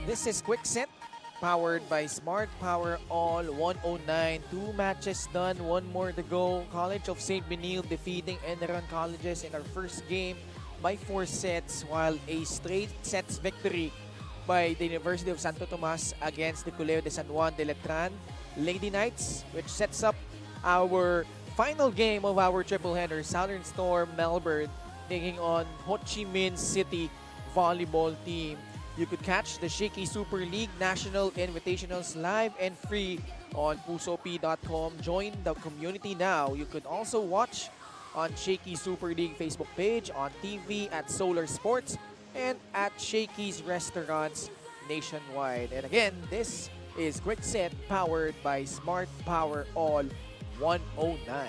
This is Quick Set, powered by Smart Power All 109. 2 matches done, 1 more to go. College of St. Benil defeating Enderan Colleges in our first game by 4 sets, while a straight sets victory by the University of Santo Tomas against the Colegio de San Juan de Letran Lady Knights, which sets up our final game of our triple header. Southern Storm Melbourne taking on Ho Chi Minh City volleyball team. You could catch the Shakey Super League National Invitationals live and free on pusop.com. Join the community now. You could also watch on Shakey Super League Facebook page, on TV at Solar Sports, and at Shakey's restaurants nationwide. And again, this is Quick Set powered by Smart Power All 109.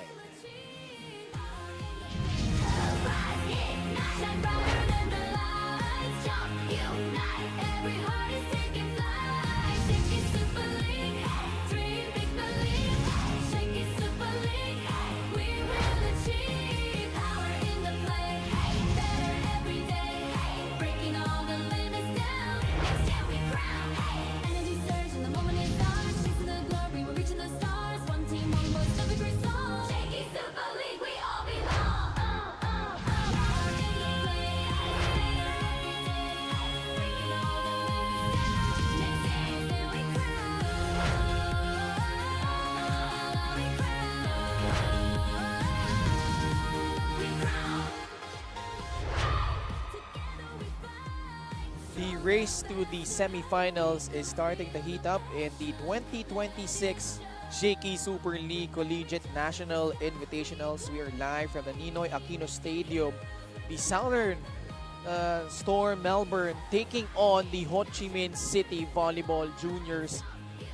The race to the semifinals is starting to heat up in the 2026 Shakey Super League Collegiate National Invitationals. We are live from the Ninoy Aquino Stadium. The Southern Storm Melbourne taking on the Ho Chi Minh City Volleyball Juniors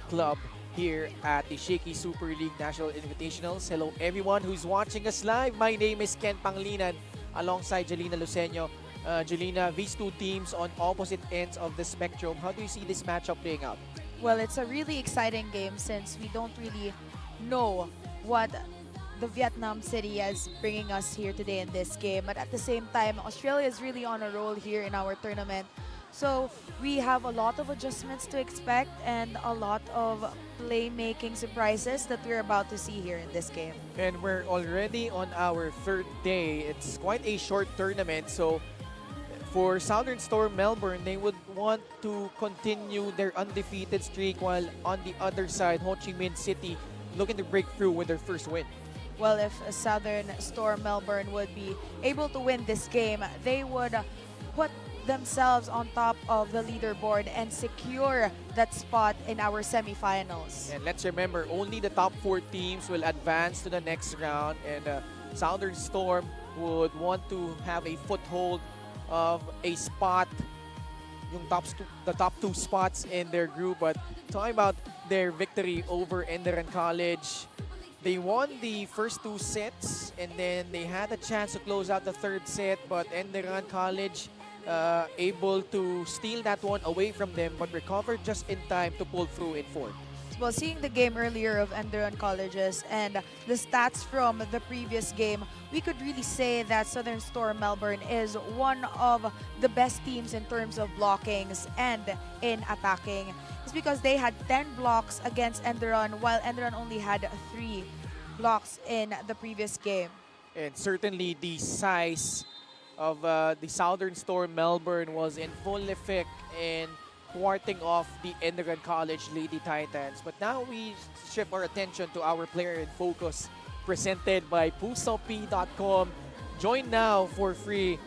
Club here at the Shakey Super League National Invitationals. Hello everyone who's watching us live. My name is Ken Panglinan alongside Jelina Luceño. Jelina, these two teams on opposite ends of the spectrum. How do you see this matchup playing out? Well, it's a really exciting game since we don't really know what the Vietnam City is bringing us here today in this game. But at the same time, Australia is really on a roll here in our tournament. So we have a lot of adjustments to expect and a lot of playmaking surprises that we're about to see here in this game. And we're already on our third day. It's quite a short tournament, so for Southern Storm Melbourne, they would want to continue their undefeated streak, while on the other side, Ho Chi Minh City looking to break through with their first win. Well, if Southern Storm Melbourne would be able to win this game, they would put themselves on top of the leaderboard and secure that spot in our semifinals. And let's remember, only the top 4 teams will advance to the next round, and Southern Storm would want to have a foothold of a spot, the top 2 spots in their group. But talking about their victory over Enderan College, they won the first 2 sets and then they had a chance to close out the third set, but Enderan College able to steal that one away from them, but recovered just in time to pull through in 4th. Well, seeing the game earlier of Enderan Colleges and the stats from the previous game, we could really say that Southern Storm Melbourne is one of the best teams in terms of blockings and in attacking. It's because they had 10 blocks against Enderan, while Enderan only had 3 blocks in the previous game. And certainly the size of the Southern Storm Melbourne was in full effect in thwarting off the Enderan College Lady Titans. But now we shift our attention to our player in focus presented by pusop.com. Join now for free.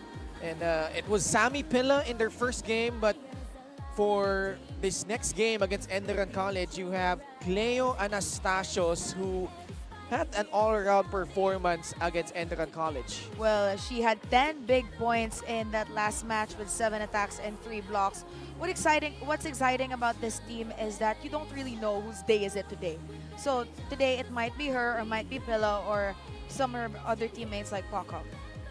And it was Sammy Pilla in their first game, but for this next game against Enderan College, you have Cleo Anastasios, who had an all-around performance against Enderan College. Well, she had 10 big points in that last match with 7 attacks and 3 blocks. What's exciting about this team is that you don't really know whose day is it today. So today it might be her or might be Pilla or some of her other teammates like Pakov.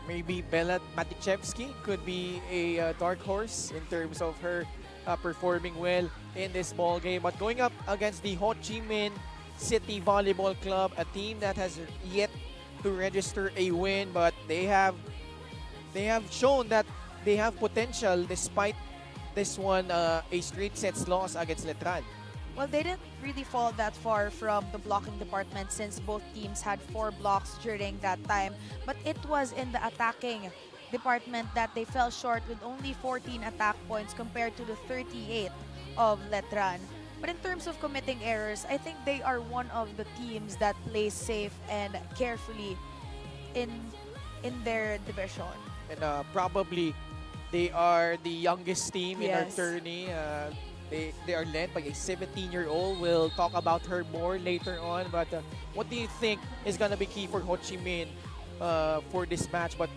Maybe Bella Matichevsky could be a dark horse in terms of her performing well in this ball game. But going up against the Ho Chi Minh City Volleyball Club, a team that has yet to register a win, but they have shown that they have potential despite this one a straight sets loss against Letran. Well, they didn't really fall that far from the blocking department since both teams had 4 blocks during that time. But it was in the attacking department that they fell short with only 14 attack points compared to the 38 of Letran. But in terms of committing errors, I think they are one of the teams that plays safe and carefully in their division. And probably they are the youngest team in our Yes. tourney. They are led by a 17-year-old. We'll talk about her more later on. But what do you think is going to be key for Ho Chi Minh for this match? But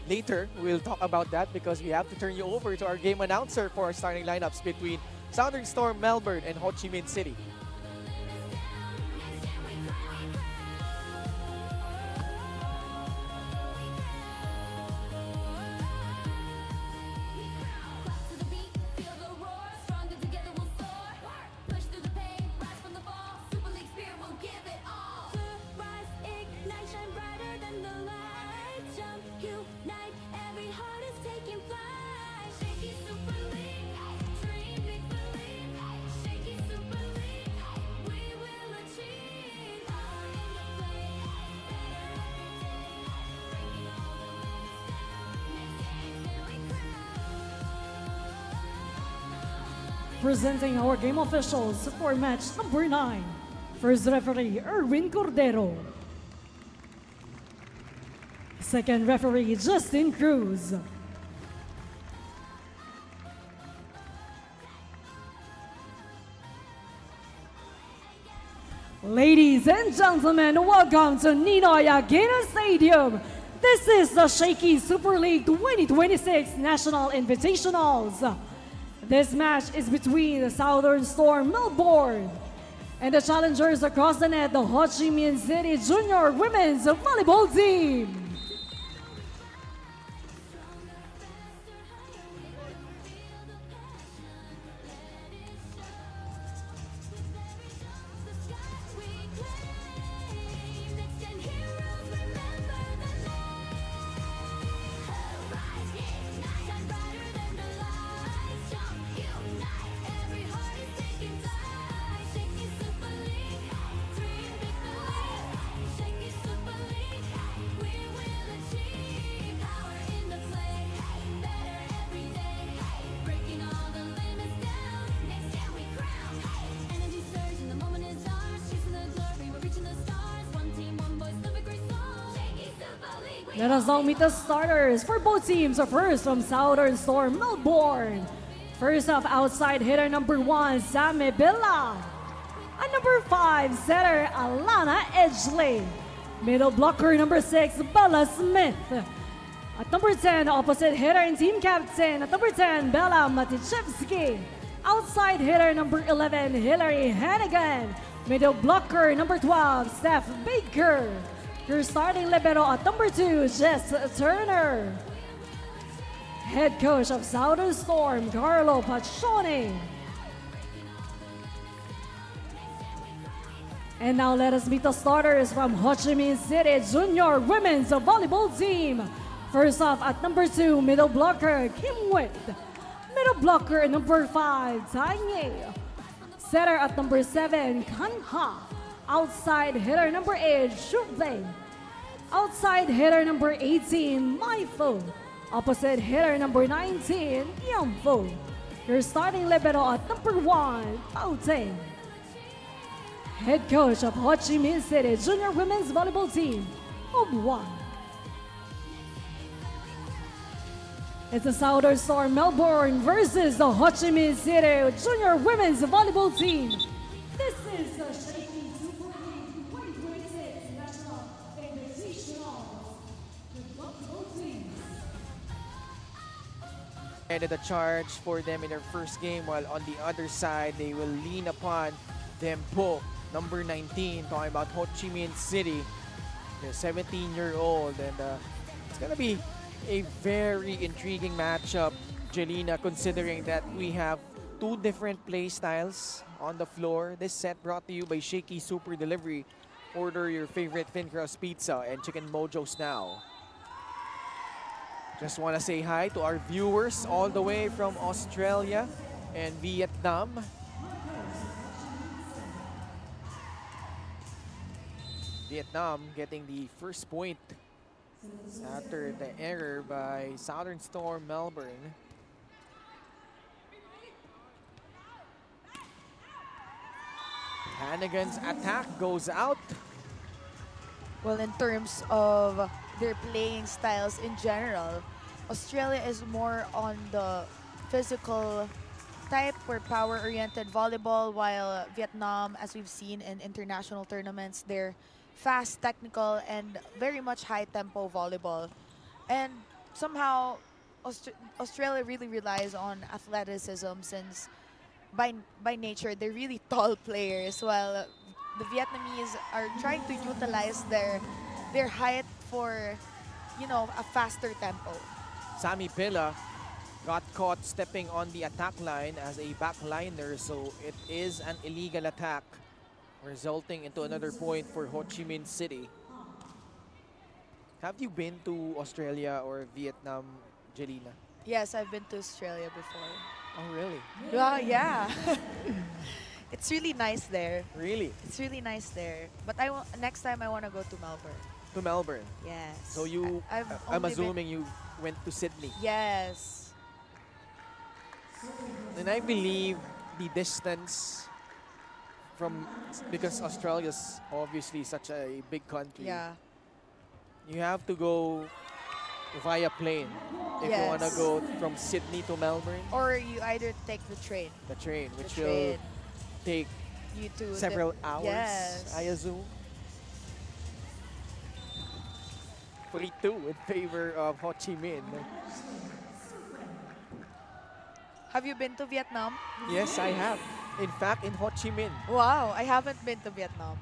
later, we'll talk about that because we have to turn you over to our game announcer for our starting lineups between Southern Storm Melbourne and Ho Chi Minh City. Presenting our game officials for match number 9. First referee, Erwin Cordero. Second referee, Justin Cruz. Ladies and gentlemen, welcome to Ninoy Aquino Stadium. This is the Shakey Super League 2026 National Invitationals. This match is between the Southern Storm Melbourne and the challengers across the net, the Ho Chi Minh City Junior Women's Volleyball Team. Let us now meet the starters for both teams. First from Southern Storm Melbourne. First off, outside hitter number 1, Sammy Billa. And number 5, setter Alana Edgley. Middle blocker number 6, Bella Smith. At number 10, opposite hitter and team captain. At number 10, Bella Matichevsky. Outside hitter number 11, Hillary Hannigan. Middle blocker number 12, Steph Baker. Your starting libero at number 2, Jess Turner. Head coach of Southern Storm, Carlo Paccione. And now let us meet the starters from Ho Chi Minh City Junior Women's Volleyball Team. First off, at number 2, middle blocker, Kim Witt. Middle blocker, number 5, Tanya. Setter at number 7, Kanha. Outside hitter number 8, Shubhe. Outside hitter number 18, Maifo. Opposite hitter number 19, Yamfo. Your starting libero at number 1, Paute. Head coach of Ho Chi Minh City Junior Women's Volleyball Team, One. It's the Southern Storm Melbourne versus the Ho Chi Minh City Junior Women's Volleyball Team. This is the Shakey Super League 2026 National Invitationals with both teams. Headed a charge for them in their first game, while on the other side, they will lean upon Dempo, number 19, talking about Ho Chi Minh City, the 17-year-old. And it's going to be a very intriguing matchup, Jelena, considering that we have 2 different play styles on the floor. This set brought to you by Shakey Super Delivery. Order your favorite thin crust pizza and chicken mojos now. Just want to say hi to our viewers all the way from Australia and Vietnam. Vietnam getting the first point after the error by Southern Storm Melbourne. Hannigan's attack goes out. Well, in terms of their playing styles in general, Australia is more on the physical type or power-oriented volleyball, while Vietnam, as we've seen in international tournaments, they're fast, technical, and very much high-tempo volleyball. And somehow, Australia really relies on athleticism since by nature they're really tall players, while the Vietnamese are trying to utilize their height for, you know, a faster tempo. Sammy Pilla got caught stepping on the attack line as a backliner, so it is an illegal attack, resulting into another point for Ho Chi Minh City. Have you been to Australia or Vietnam, Jelena? Yes, I've been to Australia before. Oh, really? Well, yeah. It's really nice there. Really? It's really nice there. But next time I want to go to Melbourne. To Melbourne? Yes. So you, I've I'm only been- assuming you went to Sydney. Yes. And I believe the distance from, because Australia's obviously such a big country, Yeah. you have to go via plane if you want to Yes. go from Sydney to Melbourne. Or you either take the train. The train, which The will train. take You to several hours, Yes. I assume. 3-2 in favor of Ho Chi Minh. Have you been to Vietnam? Yes, I have. In fact, in Ho Chi Minh. Wow, I haven't been to Vietnam.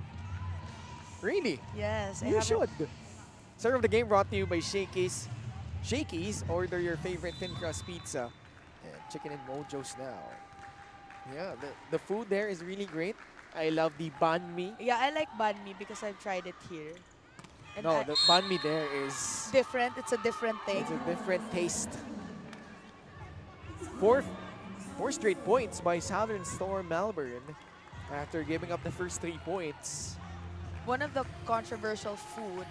Really? Yes, I You haven't. should. Serve of the game brought to you by Shakey's. Shakey's, order your favorite thin crust pizza and chicken and mojos now. Yeah, the food there is really great. I love the banh mi. Yeah, I like banh mi because I've tried it here. And No, the banh mi there is different. It's a different thing. it's a different taste. Four straight points by Southern Storm Melbourne after giving up the first 3 points. One of the controversial food.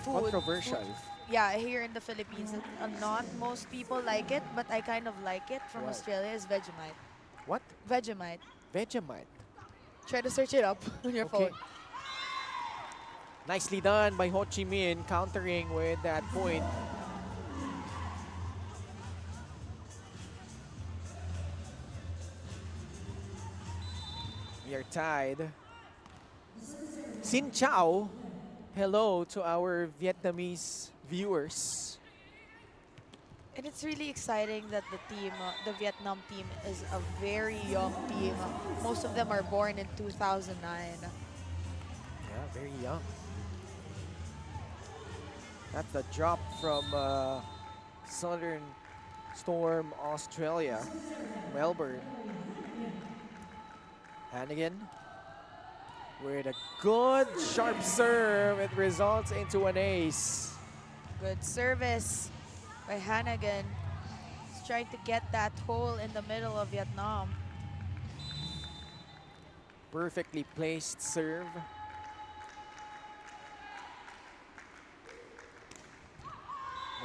Controversial. Yeah, here in the Philippines, not most people like it, but I kind of like it from What? Australia is Vegemite. What? Vegemite. Vegemite. Try to search it up on your Okay. phone. Nicely done by Ho Chi Minh, countering with that point. We are tied. Xin chào. Hello to our Vietnamese viewers. And it's really exciting that the Vietnam team is a very young team. Most of them are born in 2009. Yeah, very young. That's the drop from Southern Storm, Australia, Melbourne. Hannigan with a good sharp serve. It results into an ace. Good service by Hannigan. He's trying to get that hole in the middle of Vietnam. Perfectly placed serve.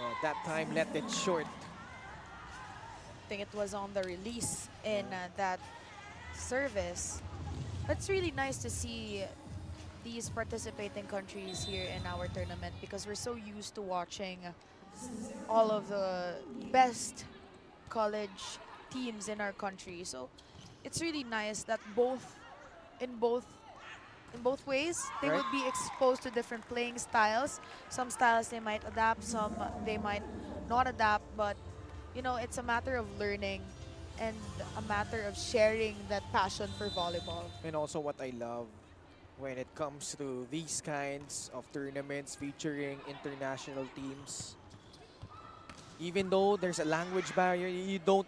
Well, that time left it short. I think it was on the release in that service. It's really nice to see these participating countries here in our tournament because we're so used to watching all of the best college teams in our country. So it's really nice that in both ways they Right. would be exposed to different playing styles. Some styles they might adapt, some they might not adapt, but you know, it's a matter of learning and a matter of sharing that passion for volleyball. And also what I love when it comes to these kinds of tournaments featuring international teams. Even though there's a language barrier, you don't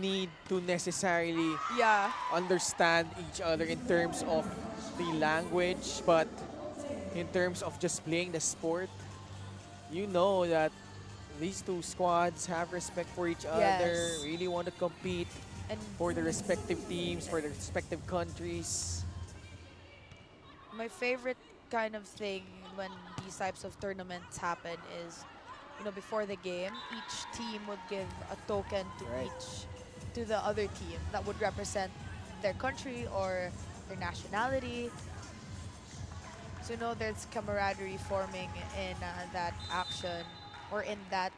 need to necessarily Yeah, understand each other in terms of the language, but in terms of just playing the sport, you know that these two squads have respect for each other, Yes. really want to compete And for the respective teams, for the respective countries. my favorite kind of thing when these types of tournaments happen is, before the game, each team would give a token to Right. to the other team that would represent their country or their nationality. So there's camaraderie forming in that action or in that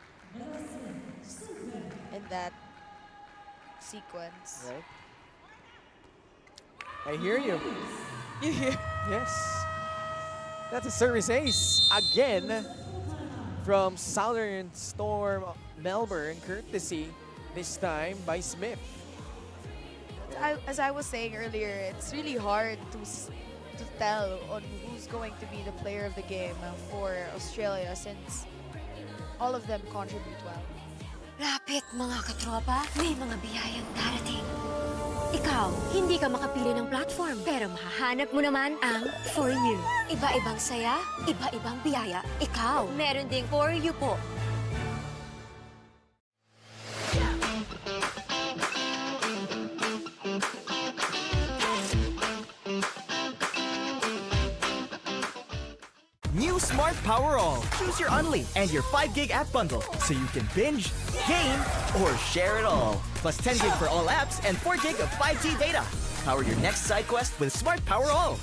sequence. Right. I hear you. You hear? Yes. That's a service ace again from Southern Storm Melbourne, courtesy this time by Smith. As I was saying earlier, it's really hard to tell on who's going to be the player of the game for Australia since all of them contribute well. Lapit mga katropa, may mga biyayang darating. Ikaw, hindi ka makapili ng platform, pero mahahanap mo naman ang For You. Iba-ibang saya, iba-ibang biyaya. Ikaw, meron ding For You po. New Smart Power All. Choose your Unli and your 5 gig app bundle so you can binge, game, or share it all. Plus 10 gig for all apps and 4 gig of 5G data. Power your next side quest with Smart Power All.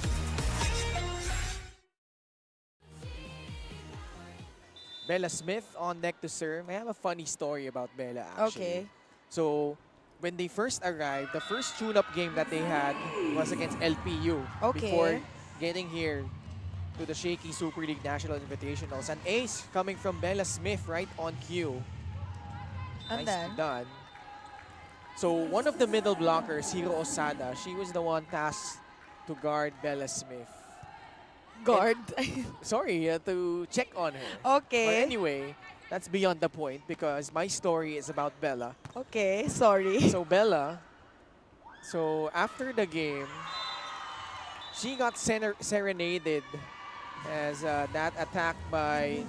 Bella Smith on deck to serve. I have a funny story about Bella actually. Okay. So, when they first arrived, the first tune-up game that they had was against LPU. Okay. Before getting here to the Shakey Super League National Invitationals. An ace coming from Bella Smith right on cue. And Nicely then? done. So one of the middle blockers, Hiro Osada, she was the one tasked to guard Bella Smith. Guard. Sorry, to check on her. But Okay. anyway, that's beyond the point because my story is about Bella. Okay, sorry. So Bella, after the game, she got serenaded as that attack by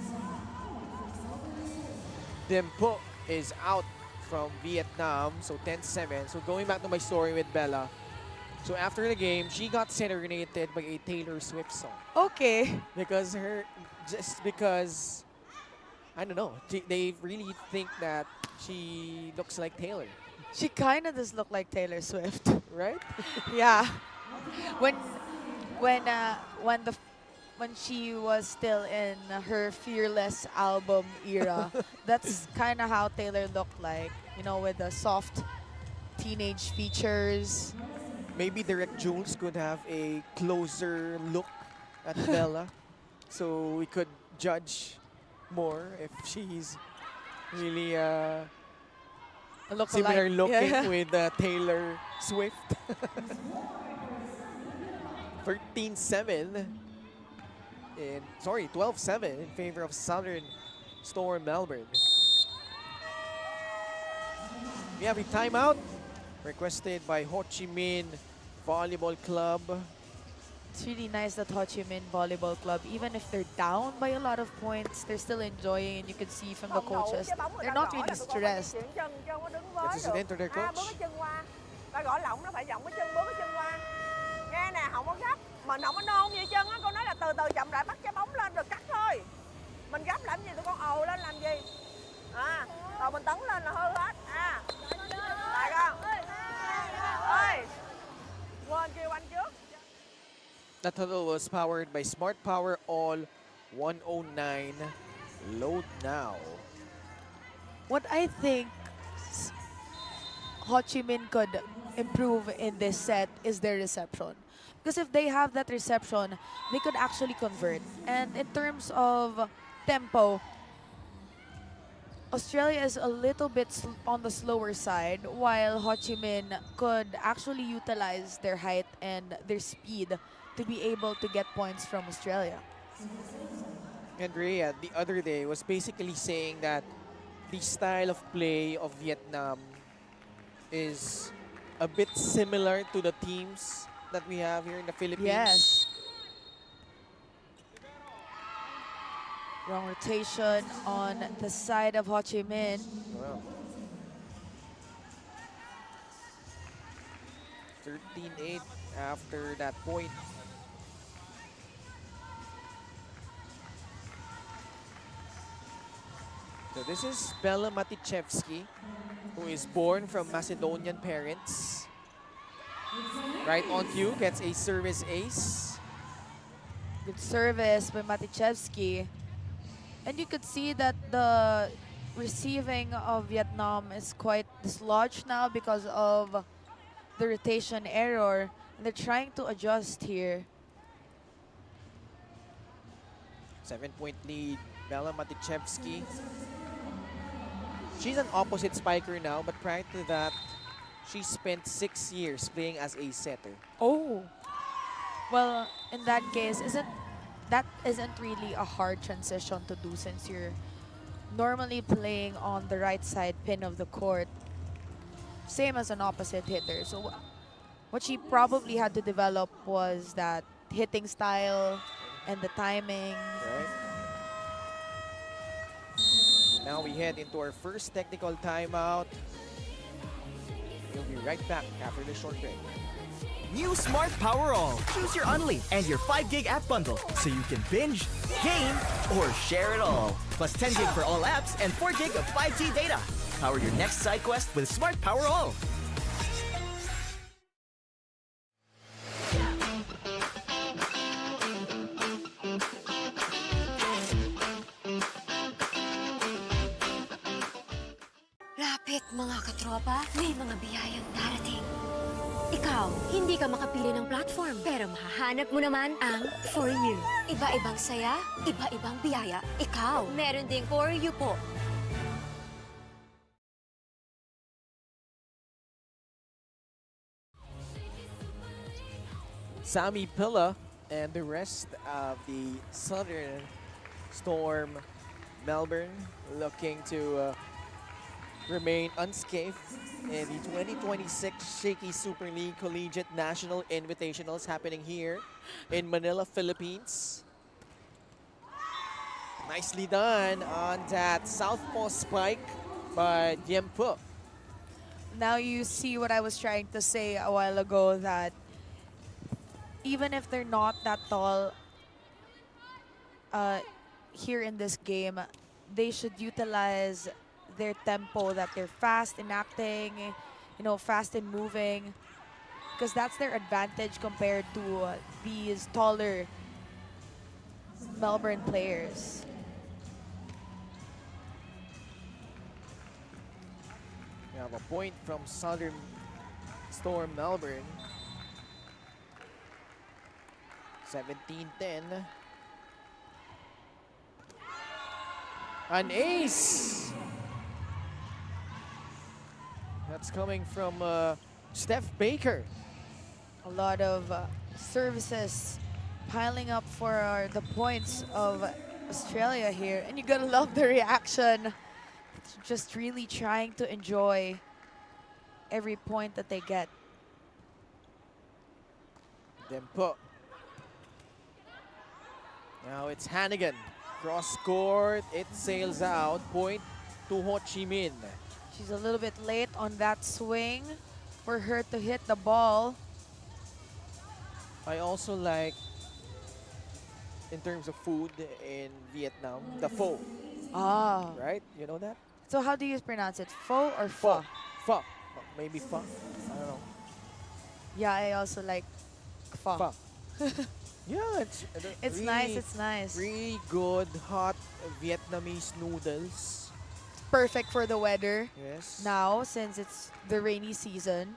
Dempo is out from Vietnam, so 10-7. So going back to my story with Bella, so after the game, she got serenaded by a Taylor Swift song. Okay. Because I don't know, they really think that she looks like Taylor, She kind of does look like Taylor Swift. right? Yeah. When she was still in her Fearless album era, that's kind of how Taylor looked like, with the soft teenage features. Maybe Direct Jules could have a closer look at Bella, so we could judge more if she's really A look similar alike. looking Yeah. with Taylor Swift. 13-7. 12-7 in favor of Southern Storm Melbourne. We have a timeout requested by Ho Chi Minh Volleyball Club. It's really nice that Ho Chi Minh Volleyball Club, even if they're down by a lot of points, they're still enjoying, and you can see from the coaches, they're not really stressed. Let's just enter their coach. bước cái chân qua. Và gõ lỏng nó phải vòng cái chân, bước cái chân qua. Nghe nè, không có gấp. Mình không có nôn gì chân á, cô nói là từ từ chậm lại bắt trái bóng lên rồi cắt thôi. Mình gấp làm gì tụi con ồ lên làm gì? Rồi mình tấn lên là hư hết. Lại con. Ơi. Quên kêu anh trước. That total was powered by Smart Power All 109. Load now. What I think Ho Chi Minh could improve in this set is their reception. Because if they have that reception, they could actually convert. And in terms of tempo, Australia is a little bit on the slower side, while Ho Chi Minh could actually utilize their height and their speed to be able to get points from Australia. Andrea, the other day, was basically saying that the style of play of Vietnam is a bit similar to the teams that we have here in the Philippines. Yes. Wrong rotation on the side of Ho Chi Minh. Well, 13-8 after that point. So this is Bella Matichevsky, who is born from Macedonian parents. Right on cue, gets a service ace. Good service by Matichevsky. And you could see that the receiving of Vietnam is quite dislodged now because of the rotation error. And they're trying to adjust here. 7-point lead, Bella Matichevsky. She's an opposite spiker now, but prior to that, she spent 6 years playing as a setter. Oh. Well, in that case, that isn't really a hard transition to do since you're normally playing on the right side pin of the court. Same as an opposite hitter. So what she probably had to develop was that hitting style and the timing. Right. Now we head into our first technical timeout. We'll be right back after the short break. New Smart Power All. Choose your Unli and your 5 gig app bundle so you can binge, game, or share it all. Plus 10 gig for all apps and 4 gig of 5G data. Power your next side quest with Smart Power All. Lapit mga katropa, may mga biyayang darating. Ikaw, hindi ka makapili ng platform, pero mahahanap mo naman ang For You. Iba-ibang saya, iba-ibang biyaya. Ikaw, meron ding For You po. Sammy Pilla and the rest of the Southern Storm Melbourne looking to remain unscathed in the 2026 Shakey Super League Collegiate National Invitationals happening here in Manila, Philippines. Nicely done on that southpaw spike by Diempo. Now you see what I was trying to say a while ago, that even if they're not that tall here in this game, they should utilize their tempo, that they're fast in acting, fast in moving, because that's their advantage compared to these taller Melbourne players. We have a point from Southern Storm Melbourne. 17-10. An ace! That's coming from Steph Baker. A lot of services piling up for the points of Australia here. And you gotta love the reaction. It's just really trying to enjoy every point that they get. Dempo. Now it's Hannigan. Cross court, it sails out. Point to Ho Chi Minh. She's a little bit late on that swing for her to hit the ball. I also like, in terms of food in Vietnam, the pho, Ah. right? You know that? So how do you pronounce it? Pho or Pho. pho? Pho. Maybe pho. I don't know. Yeah, I also like pho. Pho. Yeah, it's It's really, nice, it's nice. really good hot Vietnamese noodles. Perfect for the weather Yes. now since it's the rainy season.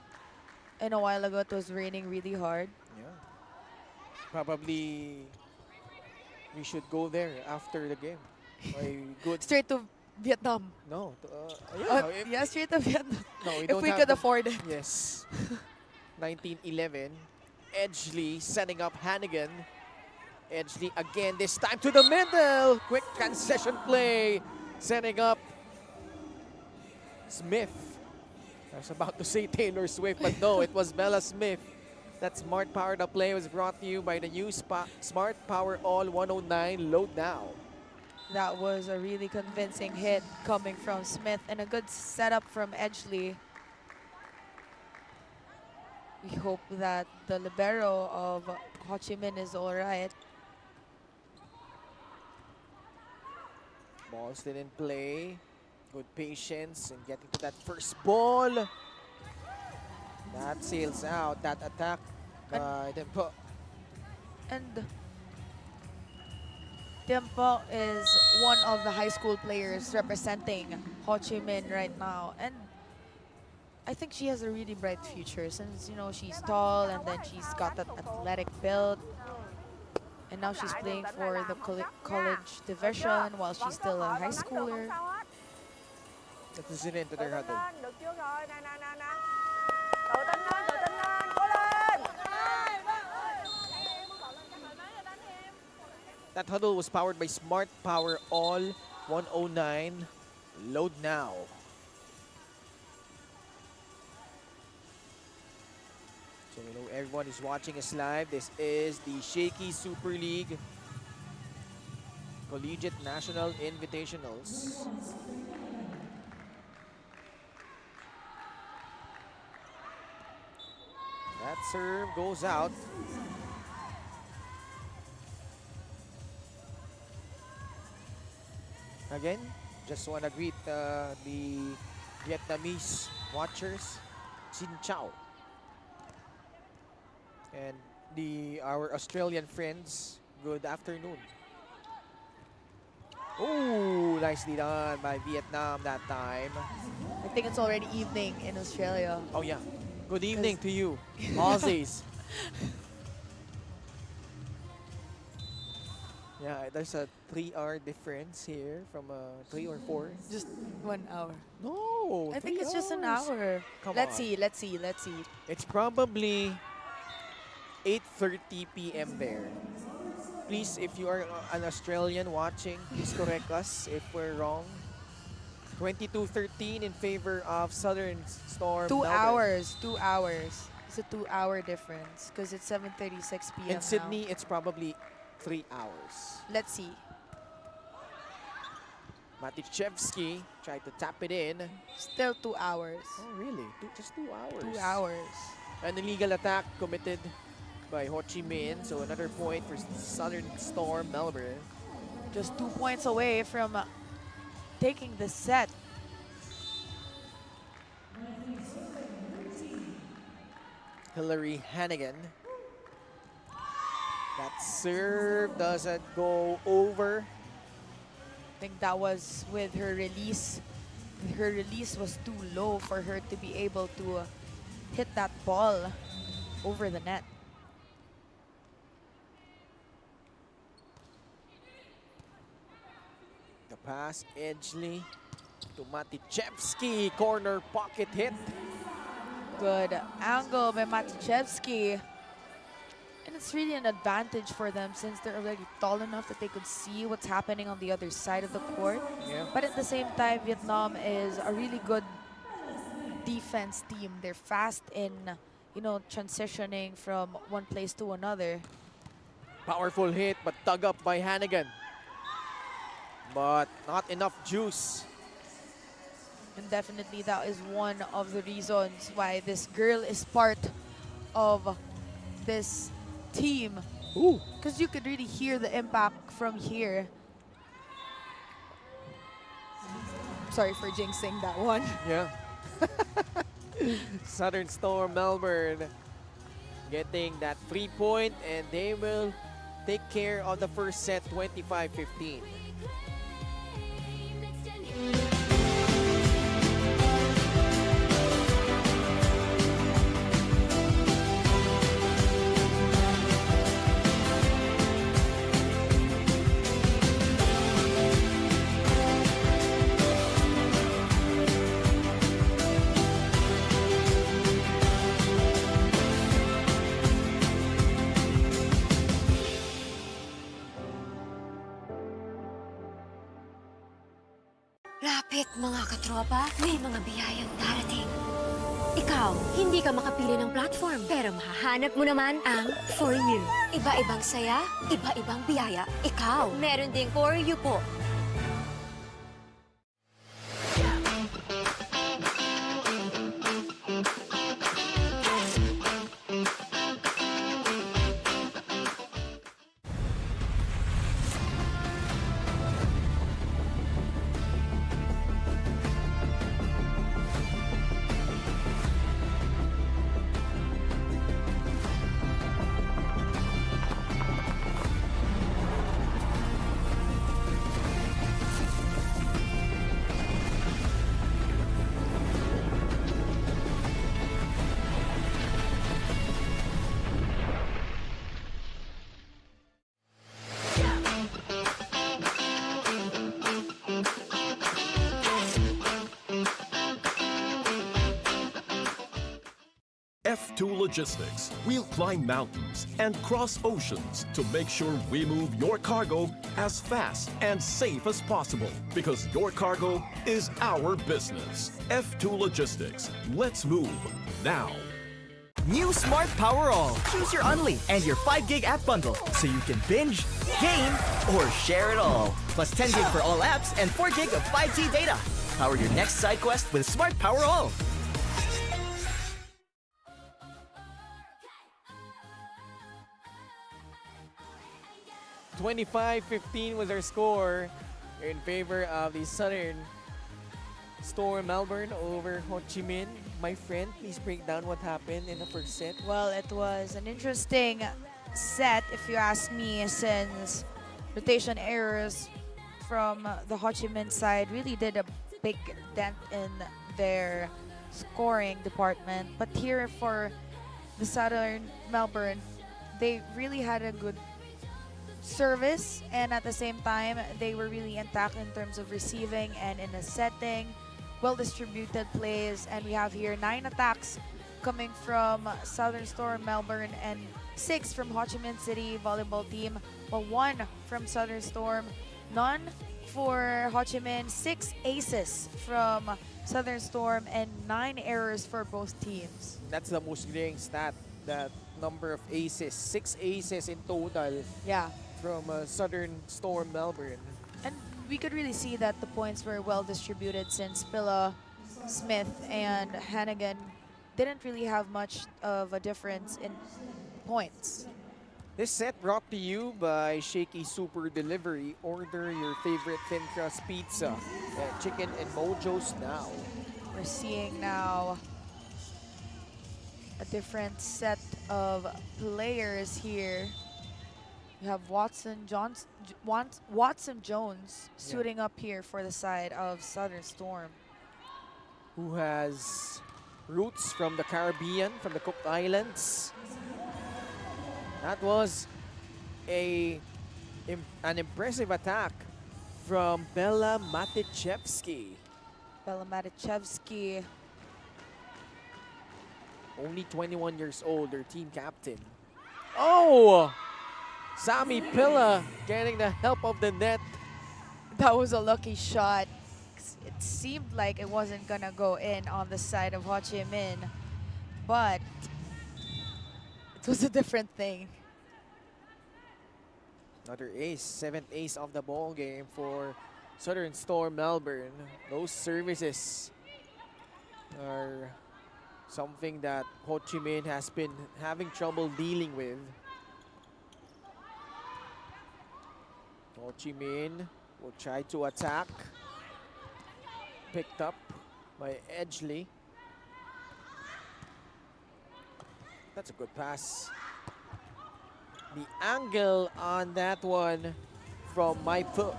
And a while ago it was raining really hard. Yeah. Probably we should go there after the game. A good Straight to Vietnam. no. Yeah. Yeah, straight to Vietnam. No, we If don't we have could the- afford it. Yes. 1911. Edgley setting up Hannigan. Edgley again, this time to the middle. Quick concession play. Setting up Smith. I was about to say Taylor Swift, but no, it was Bella Smith. That Smart Power the play was brought to you by the new Smart Power All 109 Load Now. That was a really convincing hit coming from Smith and a good setup from Edgley. We hope that the libero of Ho Chi Minh is all right. Ball still in play. Good patience in getting to that first ball. That sails out, that attack. Dempo. And Dempo is one of the high school players representing Ho Chi Minh right now. And I think she has a really bright future since, you know, she's tall and then she's got that athletic build. And now she's playing for the college division while she's still a high schooler. That is it into their huddle. Được chưa rồi? Nè. Tự tin lên, cố lên. That huddle was powered by Smart Power All 109. Load now. So we know everyone is watching us live. This is the Shakey Super League Collegiate National Invitationals. That serve goes out. Again, just want to greet the Vietnamese watchers, Xin Chào, and our Australian friends, good afternoon. Oh, nicely done by Vietnam that time. I think it's already evening in Australia. Oh yeah, good evening to you, Aussies. Yeah, there's a 3-hour difference here from 3 or 4. Just 1 hour. No, I think 3 it's just an hours. hour. Come Let's on. see. It's probably 8:30 p.m. there. Please, if you are an Australian watching, please correct us if we're wrong. 22-13 in favor of Southern Storm. 2 Melbourne. hours. 2 hours. It's a 2-hour difference because it's 7:36 p.m. In Sydney, it's probably 3 hours. Let's see. Matichevsky tried to tap it in. Still 2 hours. Oh, really? Just 2 hours. 2 hours. An illegal attack committed by Ho Chi Minh. So another point for Southern Storm Melbourne. Just 2 points away from taking the set. Hillary Hannigan. That serve doesn't go over. I think that was with her release. Her release was too low for her to be able to hit that ball over the net. The pass, Edgley to Matichevsky. Corner pocket hit. Good angle by Matichevsky. And it's really an advantage for them since they're already tall enough that they could see what's happening on the other side of the court. Yeah. But at the same time, Vietnam is a really good defense team. They're fast in, you know, transitioning from one place to another. Powerful hit, but dug up by Hannigan. But not enough juice. And definitely that is one of the reasons why this girl is part of this team. Ooh. Because you could really hear the impact from here. Sorry for jinxing that one. Yeah. Southern Storm Melbourne getting that 3 point, and they will take care of the first set 25-15. Lapit mga katropa, may mga biyayang darating. Ikaw, hindi ka makapili ng platform, pero mahahanap mo naman ang For You. Iba-ibang saya, iba-ibang biyaya. Ikaw, meron ding For You po. F2 Logistics. We'll climb mountains and cross oceans to make sure we move your cargo as fast and safe as possible, because your cargo is our business. F2 Logistics. Let's move now. New Smart Power All. Choose your Only and your 5 gig app bundle so you can binge, game, or share it all. Plus 10 gig for all apps and 4 gig of 5G data. Power your next side quest with Smart Power All. $25-15 was our score in favor of the Southern Storm Melbourne over Ho Chi Minh. My friend, please break down what happened in the first set. Well, it was an interesting set, if you ask me, since rotation errors from the Ho Chi Minh side really did a big dent in their scoring department. But here for the Southern Melbourne, they really had a good service, and at the same time, they were really intact in terms of receiving and in the setting. Well-distributed plays, and we have here 9 attacks coming from Southern Storm Melbourne and 6 from Ho Chi Minh City Volleyball team, while 1 from Southern Storm, none for Ho Chi Minh, 6 aces from Southern Storm, and 9 errors for both teams. That's the most glaring stat, that number of aces. 6 aces in total Yeah, from Southern Storm Melbourne. and we could really see that the points were well distributed, since Pilla, Smith, and Hannigan didn't really have much of a difference in points. This set brought to you by Shakey Super Delivery. Order your favorite thin crust pizza and chicken and mojos now. We're seeing now a different set of players here. You have Watson Jones suiting up here for the side of Southern Storm. Who has roots from the Caribbean, from the Cook Islands. That was an impressive attack from Bella Matichevsky. Bella Matichevsky, Only 21 years old, their team captain. Oh! Sammy Pilla getting the help of the net. that was a lucky shot. It seemed like it wasn't gonna go in on the side of Ho Chi Minh, but it was a different thing. Another ace, 7th ace of the ball game for Southern Storm Melbourne. Those services are something that Ho Chi Minh has been having trouble dealing with. Ho Chi Minh will try to attack. Picked up by Edgley. That's a good pass. The angle on that one from my foot.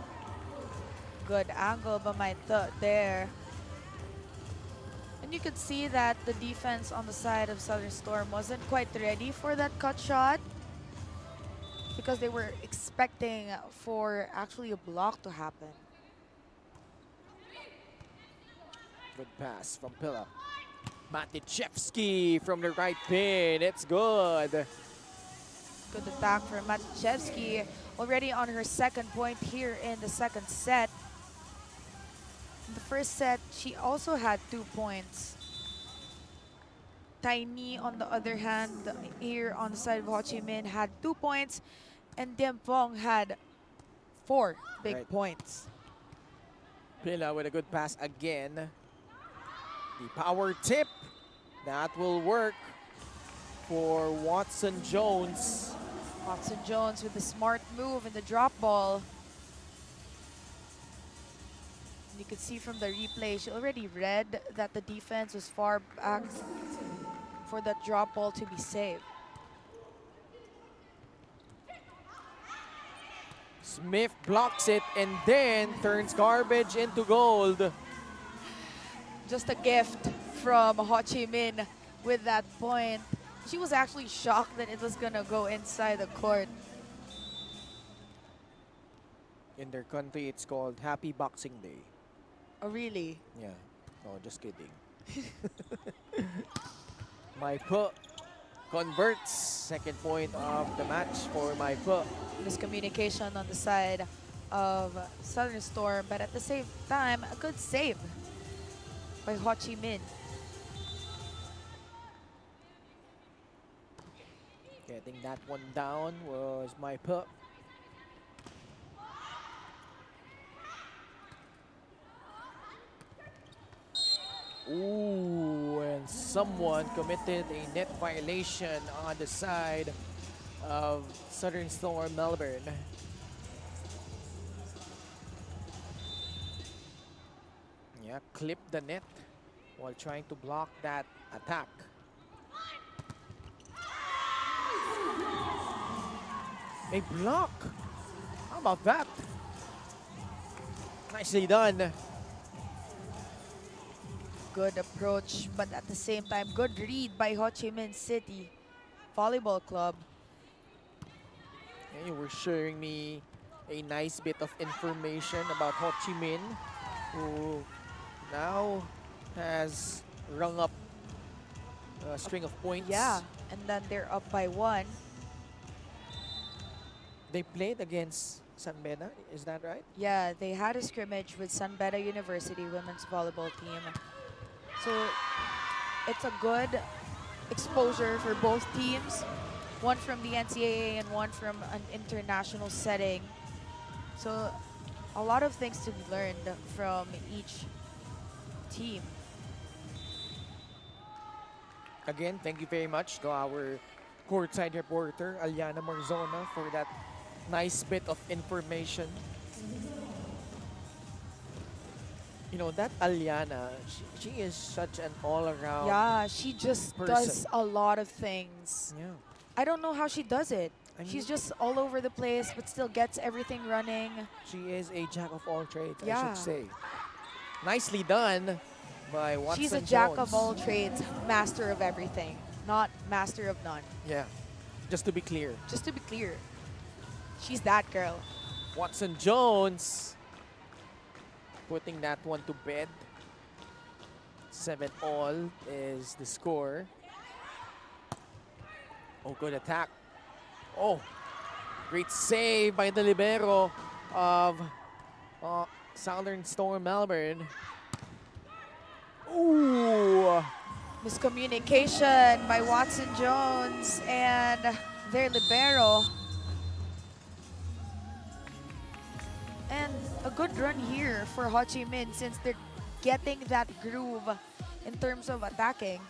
Good angle by my thought there. And you could see that the defense on the side of Southern Storm wasn't quite ready for that cut shot, because they were expecting for actually a block to happen. Good pass from Pilla. Matichevsky from the right pin. It's good. Good attack for Matichevsky, already on her 2nd point here in the 2nd set. In the first set, she also had 2 points. Tiny, on the other hand, here on the side of Ho Chi Minh, had 2 points, and Diempong had 4 big Right. points. Pilla with a good pass again. The power tip. That will work for Watson Jones. Watson Jones with a smart move in the drop ball. You could see from the replay, she already read that the defense was far back for that drop ball to be saved. Smith blocks it and then turns garbage into gold. Just a gift from Ho Chi Minh with that point. She was actually shocked that it was gonna go inside the court. In their country, it's called Happy Boxing Day. Oh, really? Yeah. No, just kidding. My put converts. Second point of the match for my club. Miscommunication on the side of Southern Storm, but at the same time, a good save by Ho Chi Minh. Getting that one down was my pup. Ooh, and someone committed a net violation on the side of Southern Storm Melbourne. Yeah, clipped the net while trying to block that attack. A block! How about that? Nicely done. Good approach, but at the same time, good read by Ho Chi Minh City Volleyball Club. Yeah, you were sharing me a nice bit of information about Ho Chi Minh, who now has rung up a string of points. Yeah, and then they're up by 1. They played against San Beda, is that right? Yeah, they had a scrimmage with San Beda University women's volleyball team. So it's a good exposure for both teams. One from the NCAA and one from an international setting. So a lot of things to be learned from each team. Again, thank you very much to our courtside reporter, Aliana Marzona, for that nice bit of information. You know, that Aliana, she is such an all-around Yeah, she just person. does a lot of things. Yeah. I don't know how she does it. I mean- She's just all over the place, but still gets everything running. She is a jack of all trades, I Yeah. should say. Nicely done by Watson She's a jack Jones. of all trades, master of everything, not master of none. Yeah, just to be clear. Just to be clear, she's that girl. Watson Jones putting that one to bed. 7-all is the score. Oh, good attack. Oh, great save by the libero of Southern Storm Melbourne. Ooh, Miscommunication by Watson Jones and their libero. And a good run here for Ho Chi Minh since they're getting that groove in terms of attacking.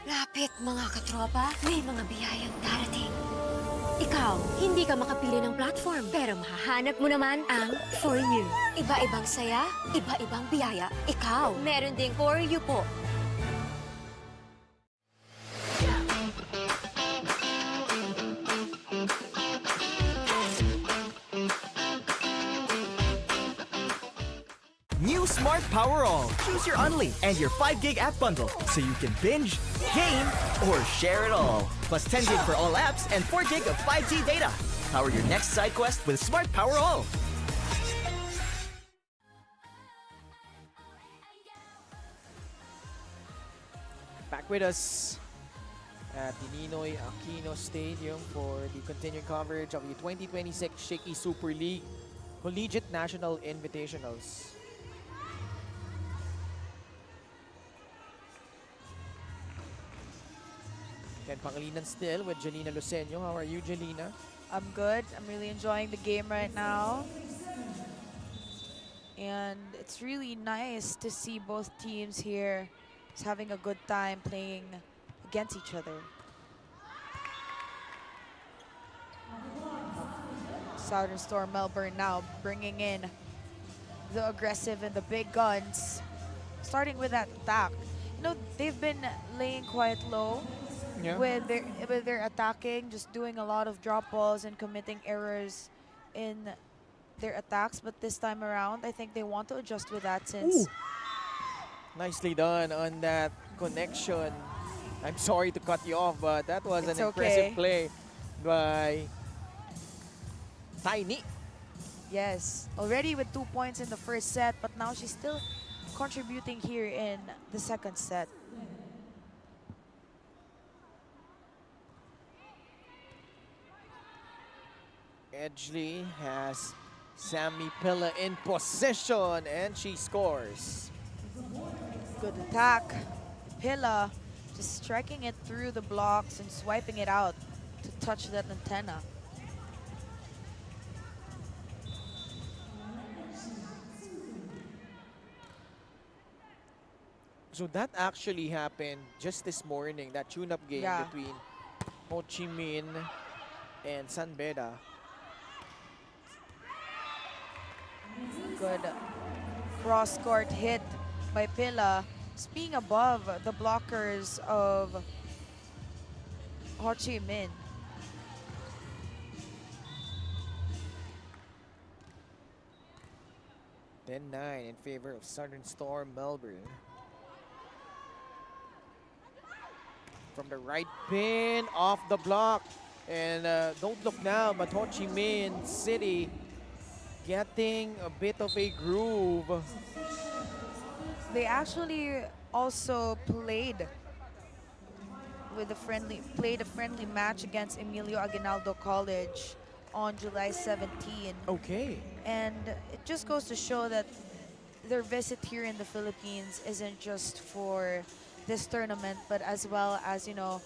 Lapit mga katropa, may mga biyayang darating. Ikaw, hindi ka makapili ng platform, pero mahahanap mo naman ang For You. Iba-ibang saya, iba-ibang biyaya. Ikaw, meron ding For You po. New Smart Power All. Choose your Unli and your 5 gig app bundle so you can binge, game, or share it all. Plus 10 gig for all apps and 4 gig of 5G data. Power your next side quest with Smart Power All. back with us at the Ninoy Aquino Stadium for the continued coverage of the 2026 Shakey Super League Collegiate National Invitationals. Ken Pangilinan still with Jelena Luceño. How are you, Jelena? I'm good. I'm really enjoying the game right now. And it's really nice to see both teams here just having a good time playing against each other. Southern Storm Melbourne now bringing in the aggressive and the big guns. Starting with that attack. You know, they've been laying quite low with their attacking, just doing a lot of drop balls and committing errors in their attacks. But this time around, I think they want to adjust with that since... Ooh. Nicely done on that connection. I'm sorry to cut you off, but that was It's an impressive okay. play by Tiny. Yes, already with 2 points in the first set, but now she's still contributing here in the second set. Edgley has Sammy Pilla in possession and she scores. Good attack. Pilla just striking it through the blocks and swiping it out to touch that antenna. So that actually happened just this morning, that tune-up game Yeah. between Ho Chi Minh and San Beda. Good cross-court hit by Pilla, just being above the blockers of Ho Chi Minh. Then 9 in favor of Southern Storm Melbourne. From the right pin, off the block. And don't look now, but Ho Chi Minh City getting a bit of a groove. They actually also played a friendly match against Emilio Aguinaldo College on July 17. Okay. And it just goes to show that their visit here in the Philippines isn't just for this tournament, but as well as, you know,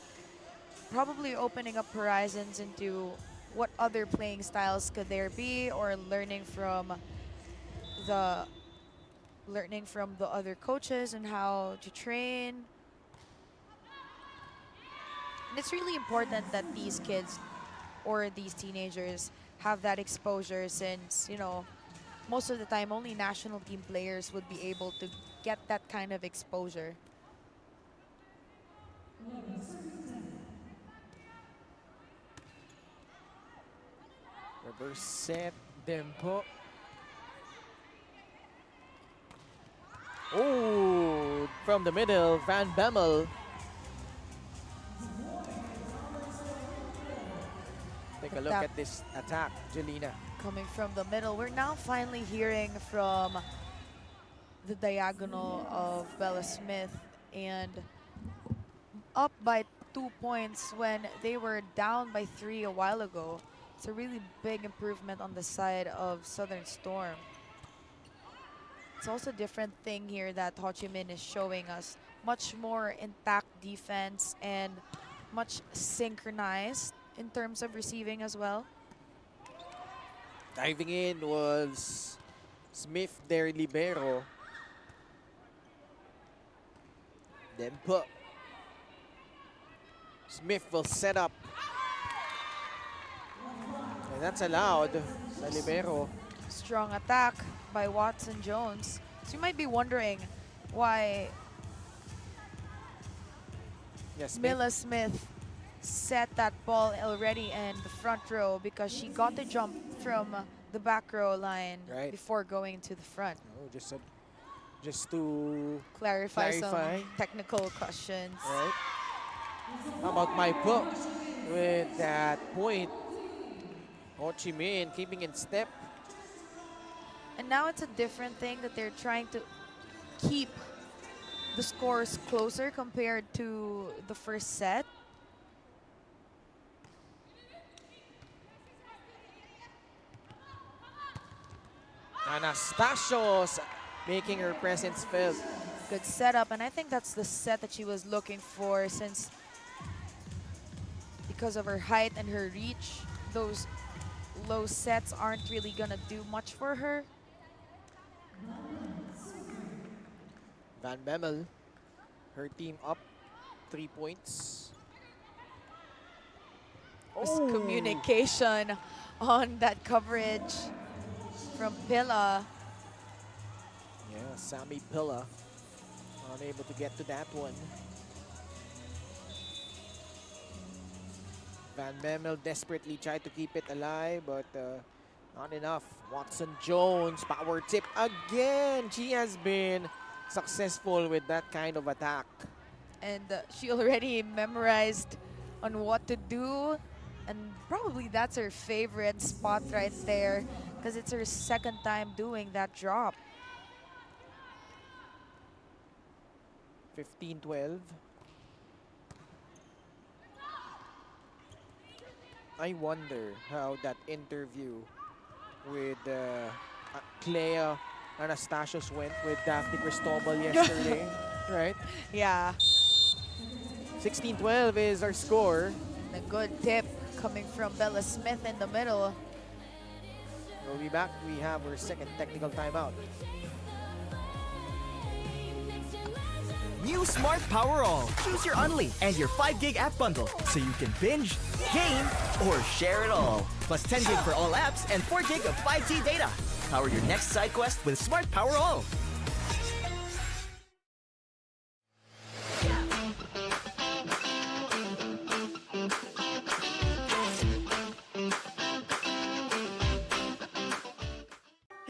probably opening up horizons into what other playing styles could there be, or learning from the other coaches and how to train. And it's really important that these kids or these teenagers have that exposure, since, you know, most of the time only national team players would be able to get that kind of exposure. Reverse set, Dempo. Oh, from the middle, Van Bemmel. Take a look That- at this attack, Jelena. Coming from the middle, we're now finally hearing from the diagonal of Bella Smith, and up by 2 points when they were down by 3 a while ago. It's a really big improvement on the side of Southern Storm. It's also a different thing here that Ho Chi Minh is showing us. Much more intact defense and much synchronized in terms of receiving as well. Diving in was Smith, their libero. Dempo. Smith will set up. And that's allowed, the libero. Strong attack by Watson Jones. So you might be wondering why Yes, Mila Smith set that ball already in the front row, because she got the jump from the back row line Right. before going to the front. Oh, just to Clarify Clarify. some technical questions. right. How about my book with that point? Ho Chi Minh keeping in step. And now it's a different thing that they're trying to keep the scores closer compared to the first set. Anastasios making her presence felt. Good setup, and I think that's the set that she was looking for, since because of her height and her reach, those low sets aren't really gonna do much for her. Van Bemmel, her team up 3 points. Communication on that coverage from Pilla. Yeah, Sammy Pilla unable to get to that one. Van Bemmel desperately tried to keep it alive, but not enough. Watson Jones, power tip again. She has been successful with that kind of attack. And she already memorized on what to do, and probably that's her favorite spot right there, because it's her second time doing that drop. 15-12. I wonder how that interview with Clea Anastasios went with Daphne Cristobal yesterday, right? Yeah, 16-12 is our score. a good tip coming from Bella Smith in the middle. We'll be back. We have our second technical timeout. New Smart Power All. Choose your Unli and your 5 gig app bundle so you can binge, game, or share it all. Plus 10 gig for all apps and 4 gig of 5G data. Power your next side quest with Smart Power All.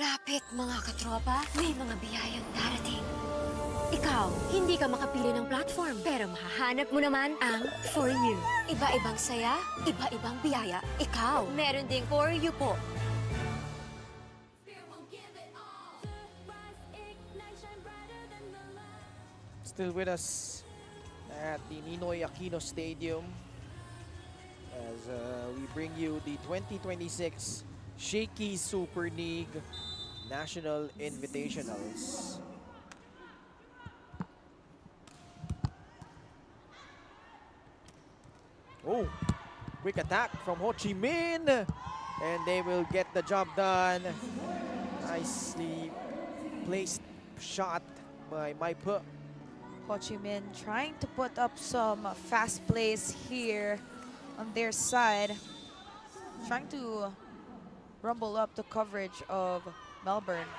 Lapit mga katropa, may mga biyayang darating. Ikaw, hindi ka makapili ng platform, pero mahahanap mo naman ang For You. Iba-ibang saya, iba-ibang biyaya. Ikaw, meron ding For You po. Still with us at the Ninoy Aquino Stadium as we bring you the 2026 Shakey Super League National Invitationals. Oh, quick attack from Ho Chi Minh, and they will get the job done. Nicely placed shot by Mai Pe. Ho Chi Minh trying to put up some fast plays here on their side. Trying to rumble up the coverage of Melbourne.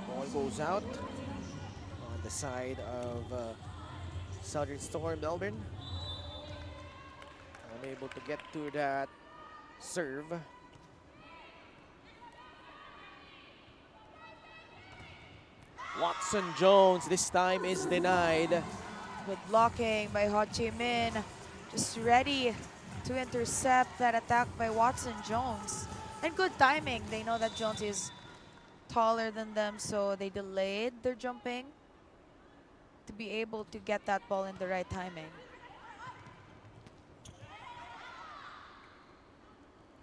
Ball goes out on the side of Southern Storm Melbourne. Unable to get to that serve. Watson Jones this time is denied. Good blocking by Ho Chi Minh. Just ready to intercept that attack by Watson Jones. And good timing. They know that Jones is taller than them, so they delayed their jumping to be able to get that ball in the right timing.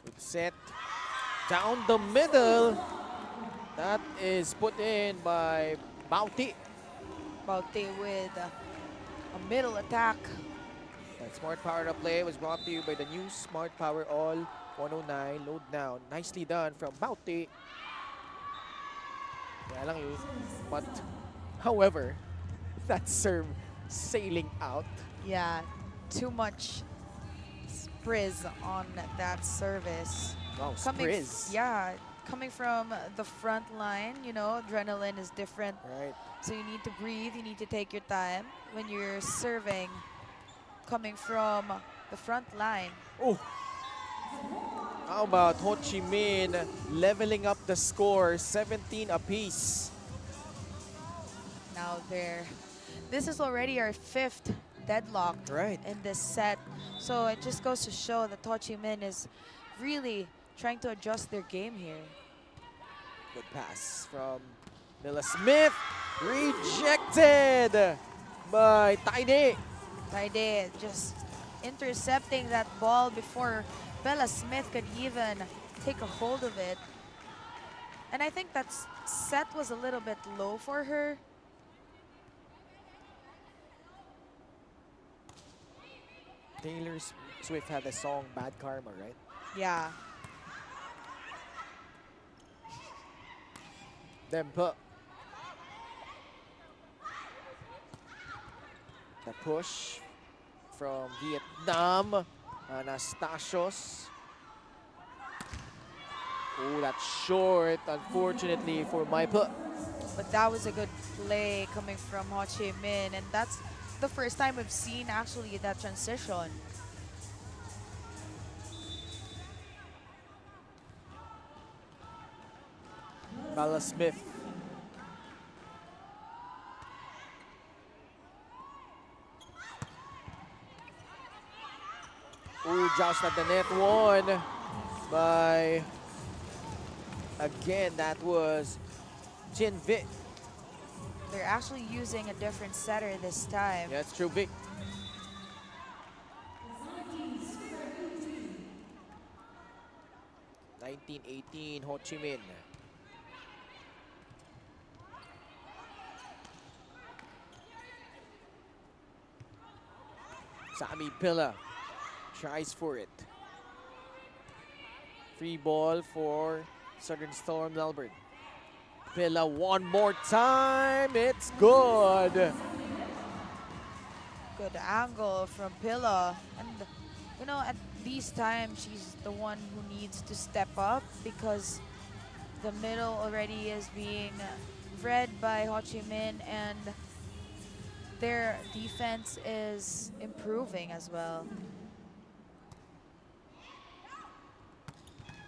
Good set. Down the middle. That is put in by Bauti. Baute with a middle attack. That smart power to play was brought to you by the new Smart Power All 109 load down. Nicely done from Bauti. Kaya lang, but however, that serve sailing out. Yeah, too much sprizz on that service. Wow, Coming sprizz. yeah, coming from the front line, you know, adrenaline is different. Right. So you need to breathe, you need to take your time when you're serving coming from the front line. Oh. How about Ho Chi Minh leveling up the score, 17 apiece. Now this is already our 5th deadlock Right. in this set. So it just goes to show that Ho Chi Minh is really trying to adjust their game here. Good pass from Mila Smith. Rejected by Taide. Taide just intercepting that ball before Bella Smith could even take a hold of it. And I think that set was a little bit low for her. Taylor Swift had the song Bad Karma, right? Yeah. Then put the push from Vietnam, Anastasios. Oh, that's short, unfortunately, for Mai Pe. But that was a good play coming from Ho Chi Minh, and that's the first time we've seen actually that transition. Bella Smith. Ooh, joust at the net, won by, again, that was Jin Vic. They're actually using a different setter this time. Yeah, it's true, Vic. 1918 Ho Chi Minh. Sami Pilla tries for it. Free ball for Southern Storm Melbourne. Pilla one more time. It's good. Good angle from Pilla. And, you know, at these times, she's the one who needs to step up because the middle already is being read by Ho Chi Minh and their defense is improving as well.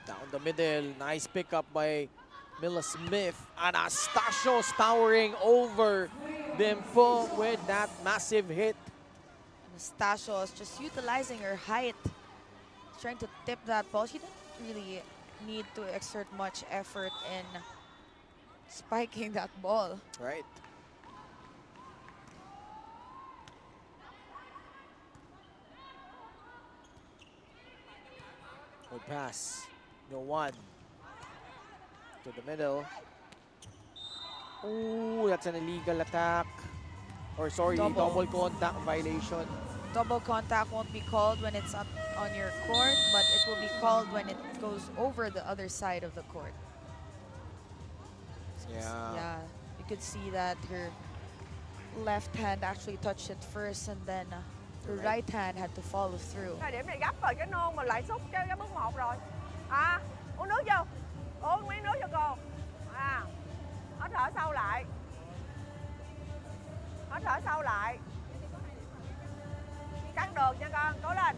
Down the middle. Nice pickup by Mila Smith. Anastasios towering over Dimpo with that massive hit. Anastasios just utilizing her height, trying to tip that ball. She didn't really need to exert much effort in spiking that ball. Right. Good pass. No one. To the middle. Ooh, that's an illegal attack. Or sorry, double contact violation. Double contact won't be called when it's up on your court, but it will be called when it goes over the other side of the court. Yeah, you could see that her left hand actually touched it first and then her right hand had to follow through. Thời điểm này gấp rồi, cái nôn mà lại xúc cái bước 1 rồi. À, uống nước vô. Uống miếng nước cho cô. À, hít thở sâu lại. Hít thở sâu lại. Cắt được nha con, cố lên.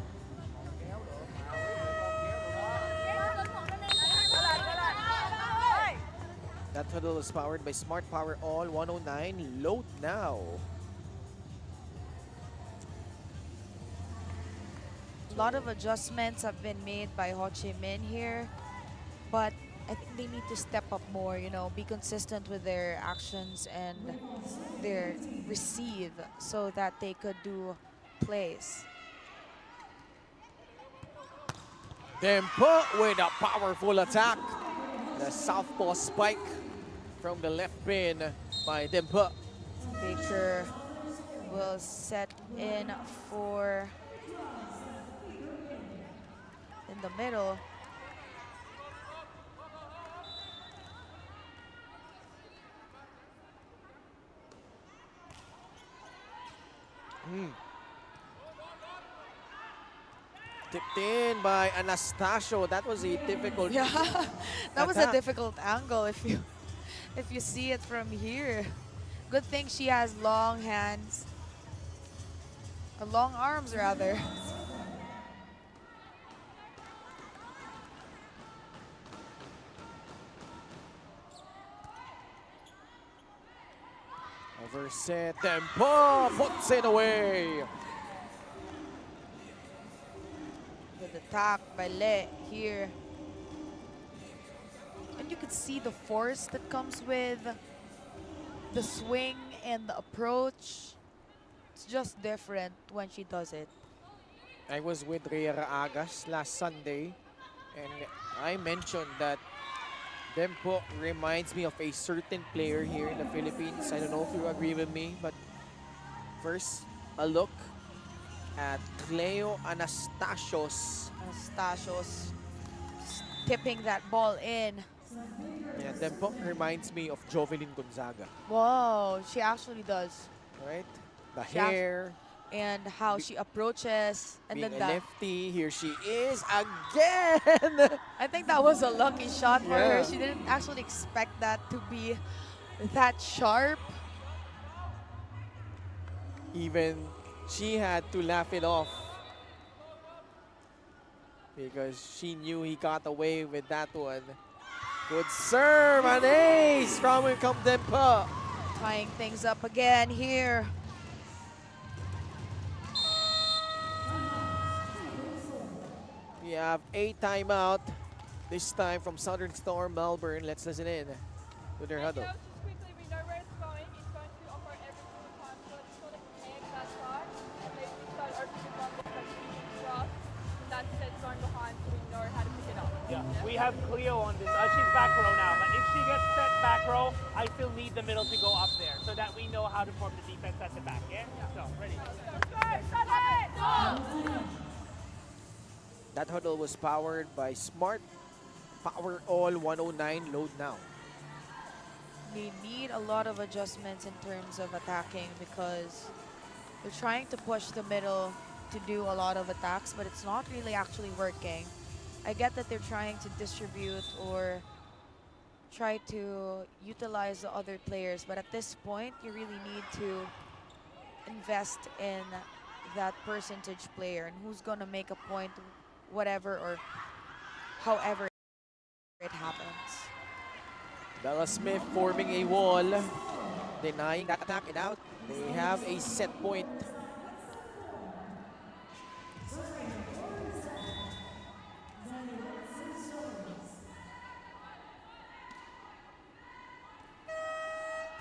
That huddle is powered by Smart Power All 109. Load now. A lot of adjustments have been made by Ho Chi Minh here, but I think they need to step up more, you know, be consistent with their actions and their receive so that they could do plays. Dimpo with a powerful attack. The southpaw spike from the left pin by Dimpo. Baker will set in for in the middle. Tipped in by Anastasio. That was a difficult. Yeah, that was a attack. difficult angle if you see it from here. Good thing she has long hands, long arms rather. Overset. Dimpo puts it away. Good attack by Le here. And you could see the force that comes with the swing and the approach. It's just different when she does it. I was with Rhea Agas last Sunday, and I mentioned that Dimpo reminds me of a certain player here in the Philippines. I don't know if you agree with me, but first, a look at Cleo Anastasios. Anastasios tipping that ball in. Yeah, Dimpo reminds me of Jovelyn Gonzaga, Whoa, she actually does. right? The She act- hair, And how she approaches. And being then a the, lefty. Here she is again. I think that was a lucky shot for her. Yeah. She didn't actually expect that to be that sharp. Even she had to laugh it off because she knew he got away with that one. Good serve, an ace from Dimpo. Tying things up again here. We have a timeout, this time from Southern Storm Melbourne. Let's listen in. to their huddle. Just quickly, we know where it's going. It's going to offer every single time. So it's sort of egg that side. And maybe we start opening one that's like cross. And that's set zone behind so we know how to pick it up. Yeah, we have Cleo on this. She's back row now, but if she gets set back row, I still need the middle to go up there so that we know how to form the defense at the back. Yeah? So, ready. That huddle was powered by Smart. Power all 109 load now. They need a lot of adjustments in terms of attacking because they're trying to push the middle to do a lot of attacks, but it's not really actually working. I get that they're trying to distribute or try to utilize the other players, but at this point, you really need to invest in that percentage player and who's going to make a point, whatever or however it happens. Bella Smith forming a wall, denying that attack and out. They have a set point.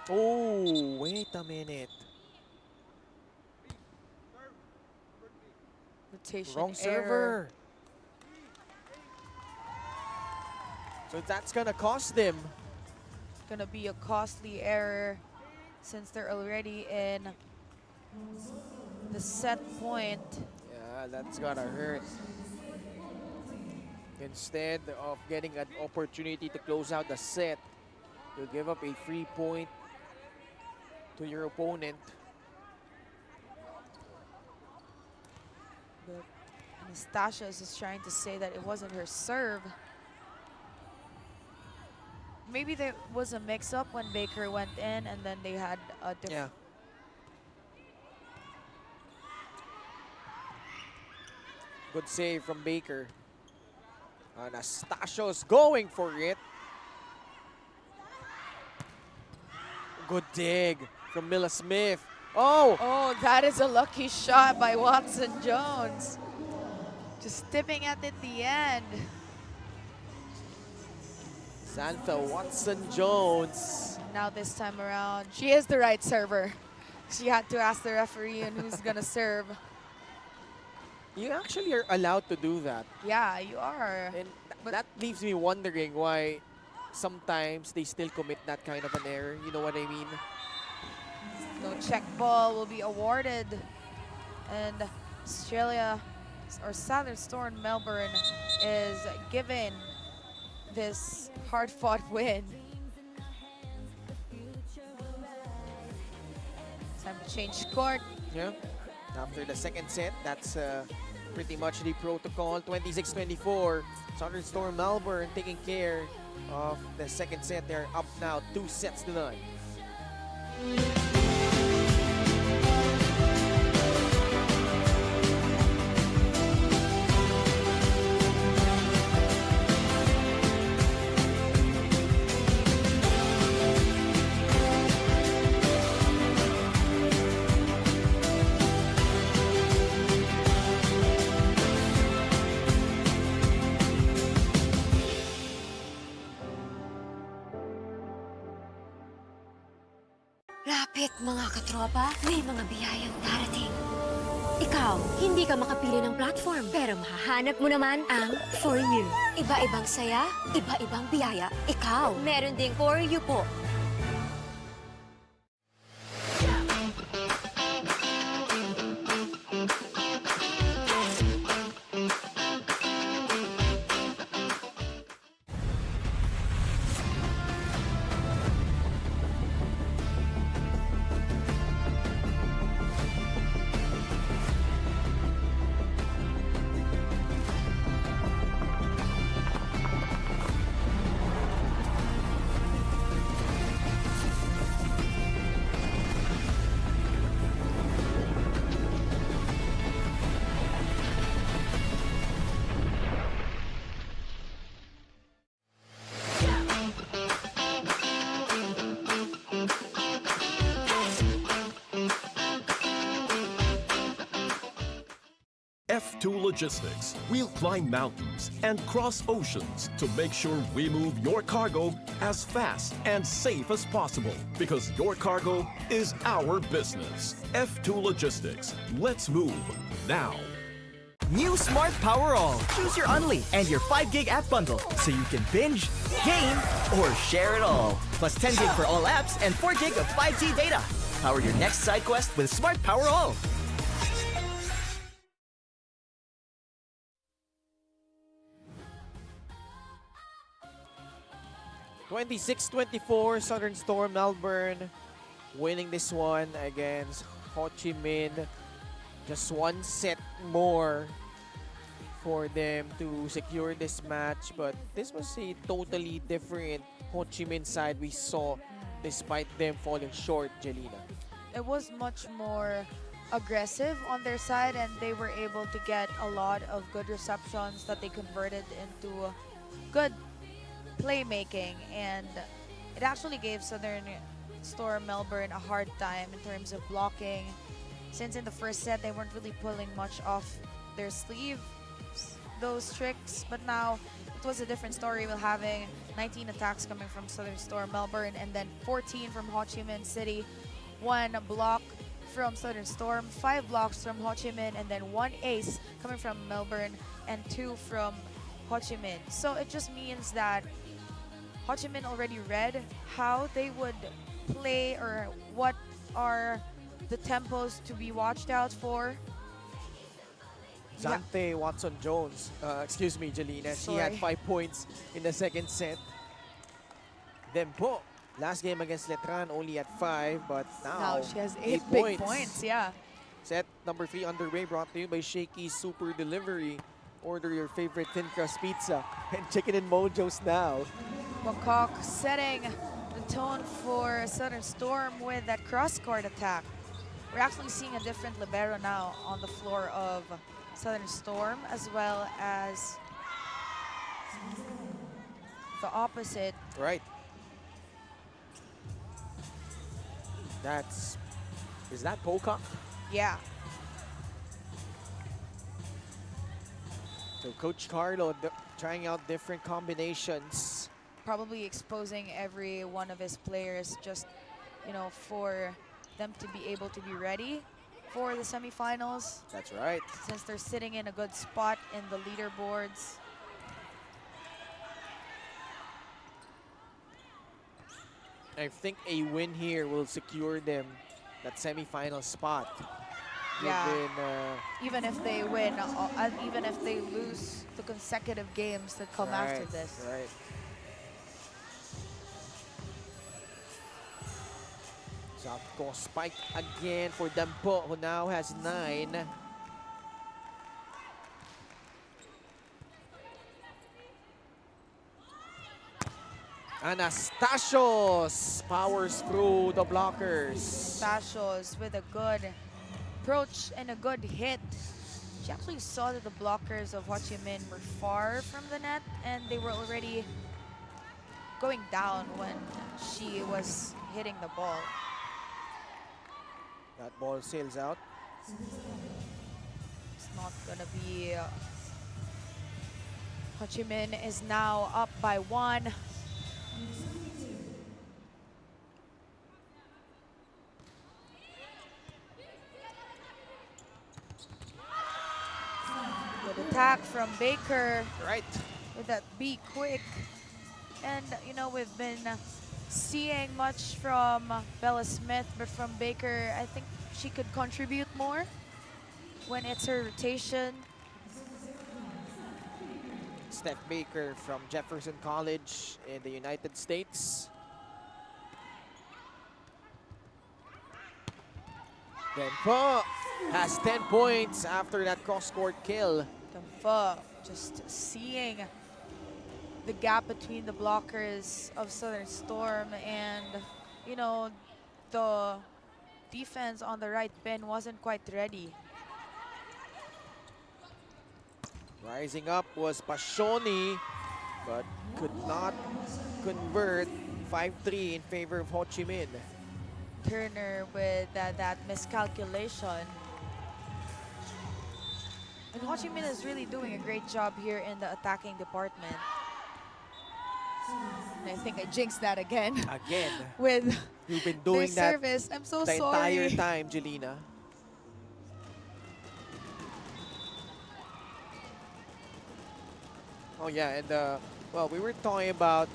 Oh, wait a minute. Rotation Wrong error. server. So that's gonna cost them. Gonna be a costly error since they're already in the set point. Yeah, that's gonna hurt. Instead of getting an opportunity to close out the set, you give up a free point to your opponent. But Anastasia is just trying to say that it wasn't her serve. Maybe there was a mix-up when Baker went in and then they had a different... Yeah. Good save from Baker. Anastasia's going for it. Good dig from Mila Smith. Oh! Oh, that is a lucky shot by Watson Jones. Just tipping at it the end. Santha Watson-Jones. Now this time around, she is the right server. She had to ask the referee and who's gonna serve. You actually are allowed to do that. Yeah, you are. And that leaves me wondering why sometimes they still commit that kind of an error. You know what I mean? No check ball will be awarded. And Australia, or Southern Storm Melbourne, is given this hard-fought win. Time to change court. Yeah. After the second set, that's pretty much the protocol. 26-24. Southern Storm Melbourne taking care of the second set. They're up now 2-0. Lapit mga katropa, may mga biyayang darating. Ikaw, hindi ka makapili ng platform, pero mahahanap mo naman ang For You. Iba-ibang saya, iba-ibang biyaya. Ikaw, meron ding For You po. F2 Logistics. We'll climb mountains and cross oceans to make sure we move your cargo as fast and safe as possible because your cargo is our business. F2 Logistics. Let's move now. New Smart Power All. Choose your Unli and your 5 gig app bundle so you can binge, game, or share it all. Plus 10 gig for all apps and 4 gig of 5G data. Power your next side quest with Smart Power All. 26-24, Southern Storm Melbourne winning this one against Ho Chi Minh. Just one set more for them to secure this match, but this was a totally different Ho Chi Minh side we saw despite them falling short, Jelena. It was much more aggressive on their side, and they were able to get a lot of good receptions that they converted into good playmaking, and it actually gave Southern Storm Melbourne a hard time in terms of blocking, since in the first set they weren't really pulling much off their sleeve, those tricks. But now it was a different story with having 19 attacks coming from Southern Storm Melbourne and then 14 from Ho Chi Minh City, 1 block from Southern Storm, 5 blocks from Ho Chi Minh, and then 1 ace coming from Melbourne and 2 from Ho Chi Minh. So it just means that Ho Chi Minh already read how they would play or what are the tempos to be watched out for. Zante Watson-Jones, excuse me, Jelena, she had 5 points in the second set. Then po, last game against Letran only at 5, but now she has 8 big points, yeah. Set number 3 underway, brought to you by Shakey's Super Delivery. Order your favorite thin crust pizza and chicken and mojos now. Bangkok setting the tone for Southern Storm with that cross-court attack. We're actually seeing a different libero now on the floor of Southern Storm, as well as the opposite. Right. Is that Pocock? Yeah. So Coach Carlo trying out different combinations. Probably exposing every one of his players just, for them to be able to be ready for the semifinals. That's right. Since they're sitting in a good spot in the leaderboards. I think a win here will secure them that semifinal spot. Yeah. Given, even if they win, even if they lose the consecutive games that come after this. Right. Southpaw spike again for Dampo, who now has 9. Anastasios powers through the blockers. Anastasios with a good approach and a good hit. She actually saw that the blockers of Ho Chi Minh were far from the net, and they were already going down when she was hitting the ball. That ball sails out. It's not gonna be. Ho Chi Minh is now up by 1. Good attack from Baker. Right. With that be quick. And, we've been seeing much from Bella Smith, but from Baker, I think she could contribute more when it's her rotation. Steph Baker from Jefferson College in the United States. Denpo has 10 points after that cross-court kill. Denpo just seeing the gap between the blockers of Southern Storm, and, the defense on the right pin wasn't quite ready. Rising up was Pashoni, but could not convert. 5-3 in favor of Ho Chi Minh. Turner with that miscalculation. And Ho Chi Minh is really doing a great job here in the attacking department. And I think I jinxed that again Again, with you've been their doing that service. I'm so the sorry. entire time, Jelena. Oh yeah, and well, we were talking about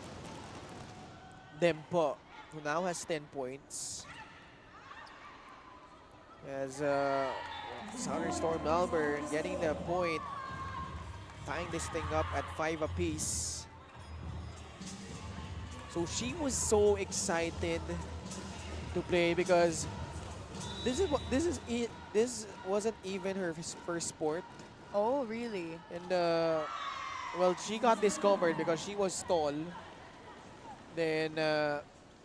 Dempo, who now has 10 points. As Southern Storm Melbourne getting the point, tying this thing up at 5 apiece. So she was so excited to play because this wasn't even her first sport. Oh, really? And well, she got discovered because she was tall. Then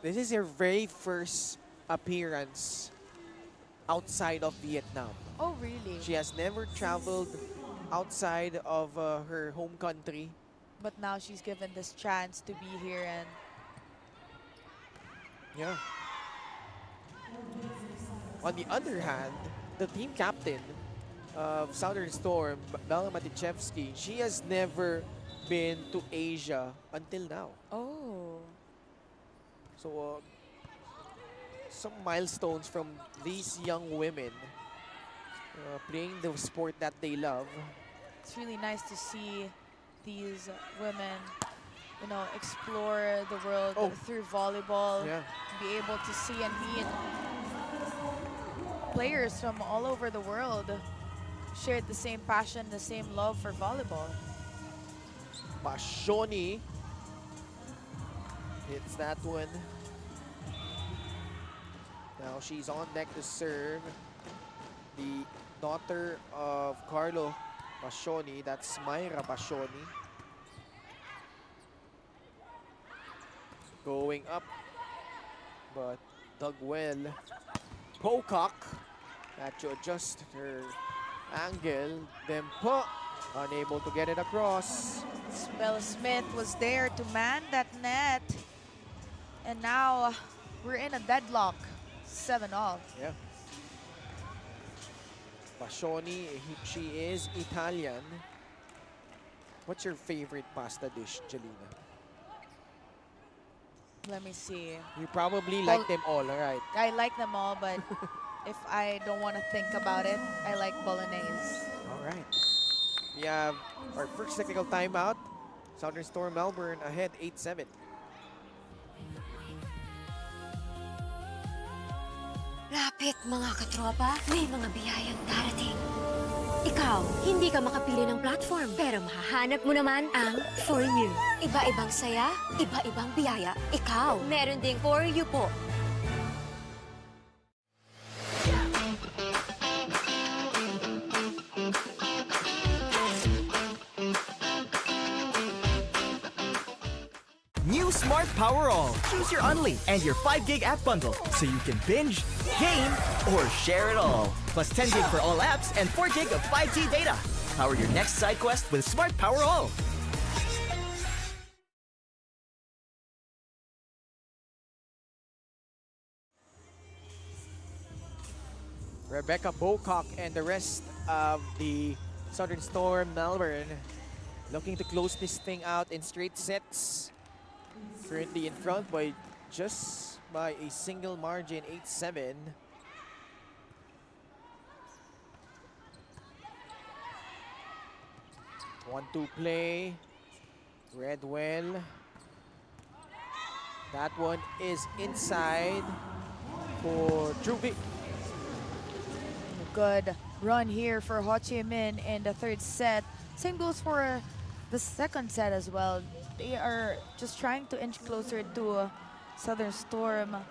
this is her very first appearance outside of Vietnam. Oh, really? She has never traveled outside of her home country. But now she's given this chance to be here, and Yeah. On the other hand, the team captain of Southern Storm, Bella Matichevsky, she has never been to Asia until now. oh, So some milestones from these young women playing the sport that they love. it's really nice to see these women, you know, explore the world through volleyball, Yeah. be able to see and meet players from all over the world, shared the same passion, the same love for volleyball. Bashoni hits that one. Now she's on deck to serve. The daughter of Carlo Bashoni, that's Myra Bashoni. Going up, but dug well. Pocock had to adjust her angle. Dempo unable to get it across. Bella Smith was there to man that net. And now we're in a deadlock, 7-all. Yeah. Bashoni, she is Italian. What's your favorite pasta dish, Jelena? Let me see. You probably like them all, right? I like them all, but if I don't want to think about it, I like bolognese. All right. We have our first technical timeout. Southern Storm Melbourne ahead 8-7. Lapit mga katropa, may mga biyayang darating. Ikaw, hindi ka makapili ng platform, pero mahahanap mo naman ang For You. Iba-ibang saya, iba-ibang biyaya. Ikaw, meron ding For You po. New Smart Power All. Choose your Unli and your 5 gig app bundle so you can binge, game, or share it all. Plus 10 gig for all apps and 4 gig of 5G data. Power your next side quest with Smart Power All. Rebecca Bocock and the rest of the Southern Storm Melbourne looking to close this thing out in straight sets. Currently in front by just by a single margin, 8-7. One-two play. Redwell. That one is inside for Druvi. Good run here for Ho Chi Minh in the third set. Same goes for the second set as well. They are just trying to inch closer to Southern Storm. On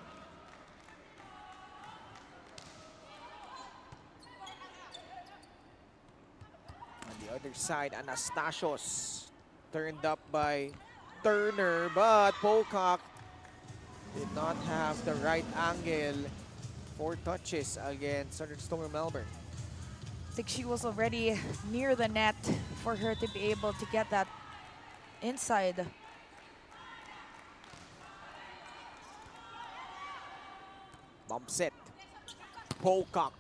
the other side, Anastasios turned up by Turner, but Pocock did not have the right angle. 4 touches against Southern Storm Melbourne. I think she was already near the net for her to be able to get that inside. Bump set. Pocock.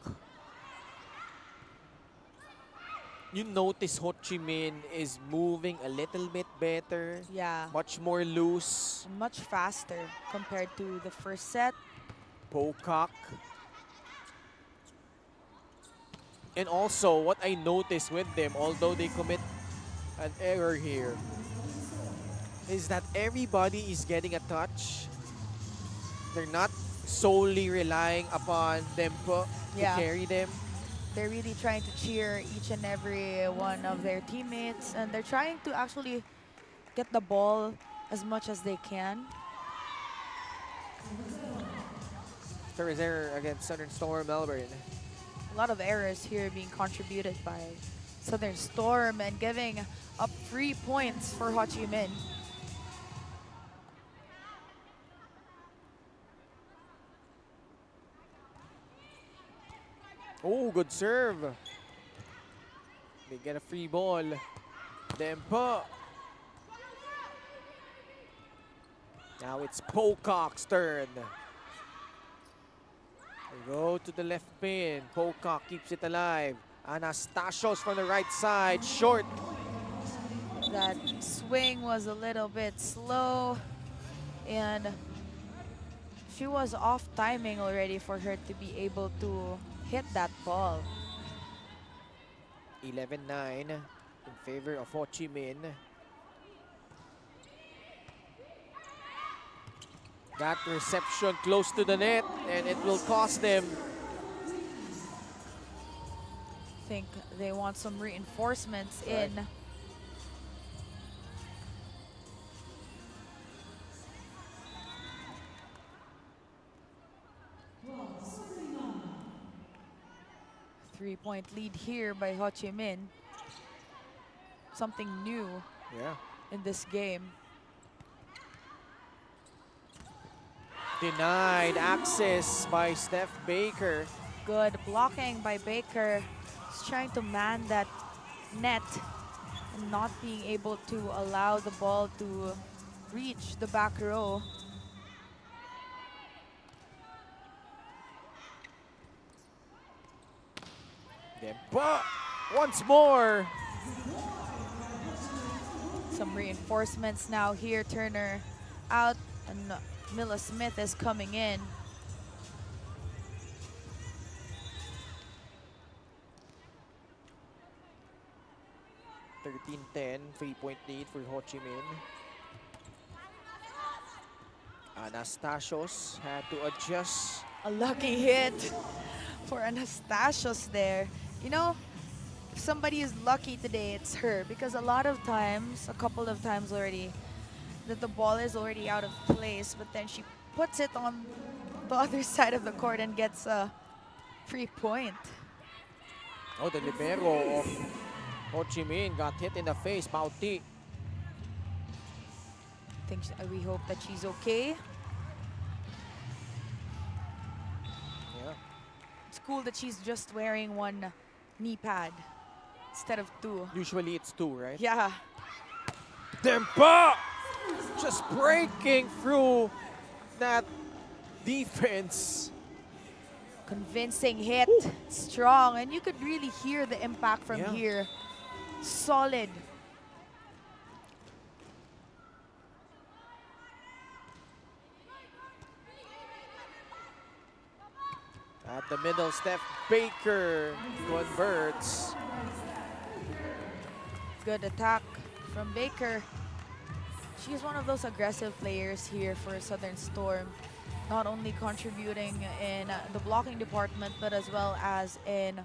You notice Ho Chi Minh is moving a little bit better, Yeah, much more loose. much faster compared to the first set. Pocock. And also, what I noticed with them, although they commit an error here, is that everybody is getting a touch. They're not solely relying upon Dempo to Yeah. carry them. They're really trying to cheer each and every one of their teammates, and they're trying to actually get the ball as much as they can. Service error against Southern Storm Melbourne. A lot of errors here being contributed by Southern Storm and giving up 3 points for Ho Chi Minh. Oh, good serve. They get a free ball. Dempo. Now it's Pocock's turn. They go to the left pin. Pocock keeps it alive. Anastasios from the right side, short. That swing was a little bit slow, and she was off timing already for her to be able to hit that ball. 11-9 in favor of Ho Chi Minh. That reception close to the net, and it will cost them. I think they want some reinforcements Right. in. Three-point lead here by Ho Chi Minh. Something new Yeah. in this game. Denied access by Steph Baker. Good blocking by Baker. He's trying to man that net and not being able to allow the ball to reach the back row. Dempo once more. Some reinforcements now here. Turner out and Mila Smith is coming in. (13-10) 3-point lead for Ho Chi Minh. Anastasios had to adjust. A lucky hit for Anastasios there. You know, if somebody is lucky today, it's her, because a lot of times, a couple of times already, that the ball is already out of place, but then she puts it on the other side of the court and gets a free point. Oh, the libero of Ho Chi Minh got hit in the face. Pauti. We hope that she's okay. Yeah. It's cool that she's just wearing one knee pad instead of two. Usually it's two, right? Yeah. Dempo just breaking through that defense. Convincing hit, strong, and you could really hear the impact from Yeah. here. Solid. At the middle, Steph Baker converts. Good attack from Baker. She's one of those aggressive players here for Southern Storm. Not only contributing in the blocking department, but as well as in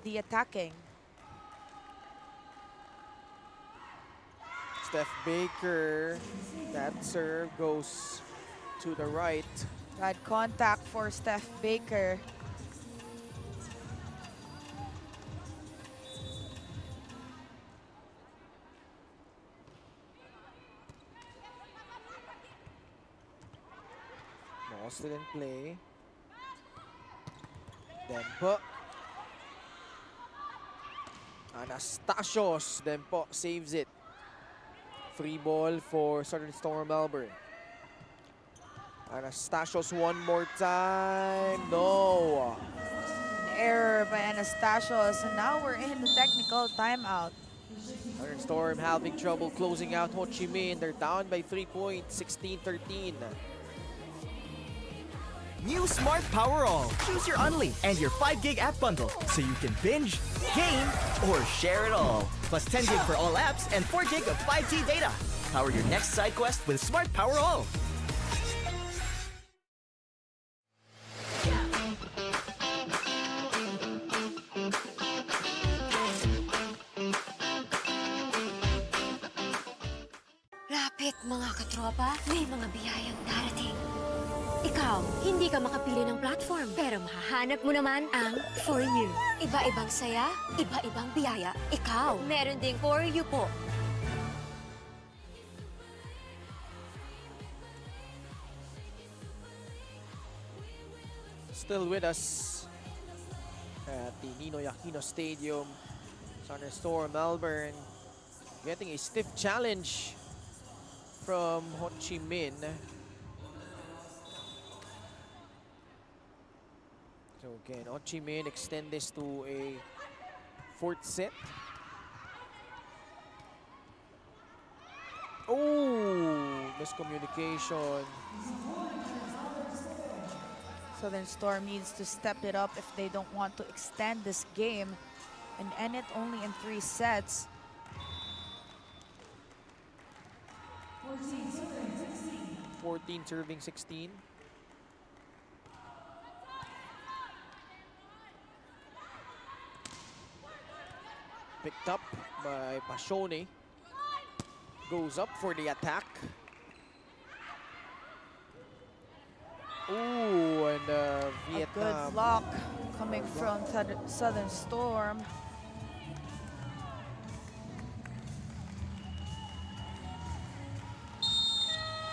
the attacking. Steph Baker, that serve goes to the right. Bad contact for Steph Baker. Ball still in play. Dempo. Anastasios. Dempo saves it. Free ball for Southern Storm Melbourne. Anastasios one more time. No. An error by Anastasios, and now we're in the technical timeout. Southern Storm having trouble closing out Ho Chi Minh. They're down by 3 points, 16-13. New Smart Power All. Choose your Unli and your 5 gig app bundle so you can binge, game, or share it all. Plus 10 gig for all apps and 4 gig of 5G data. Power your next side quest with Smart Power All. Lapit mga katropa, may mga biyayang darating. Ikaw, hindi ka makapili ng platform, pero mahahanap mo naman ang For You. Iba-ibang saya, iba-ibang biyaya. Ikaw, meron ding For You po. Still with us at the Ninoy Aquino Stadium. Southern Storm Melbourne getting a stiff challenge from Ho Chi Minh. So again, Ho Chi Minh extend this to a 4th set. Oh, miscommunication. Southern Storm needs to step it up if they don't want to extend this game and end it only in 3 sets. Fourteen serving 16. Picked up by Pashoni. Goes up for the attack. Ooh, and A Vietnam. good block coming from Southern Storm.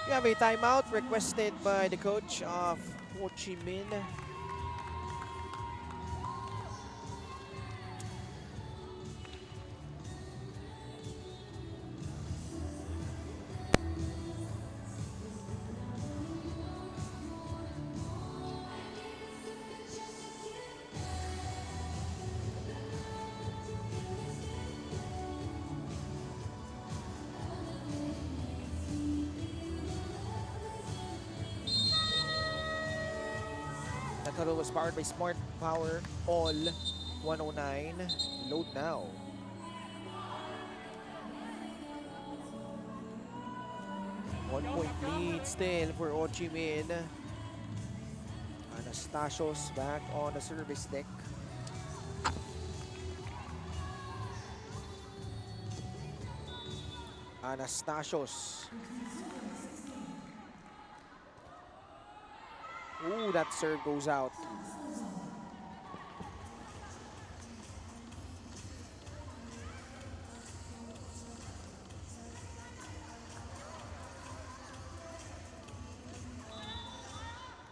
We have a timeout requested by the coach of Ho Chi Minh. That huddle was powered by Smart Power All 109. Load now. One-point lead still for Ho Chi Minh. Anastasios back on the service deck. Anastasios. Ooh, that serve goes out.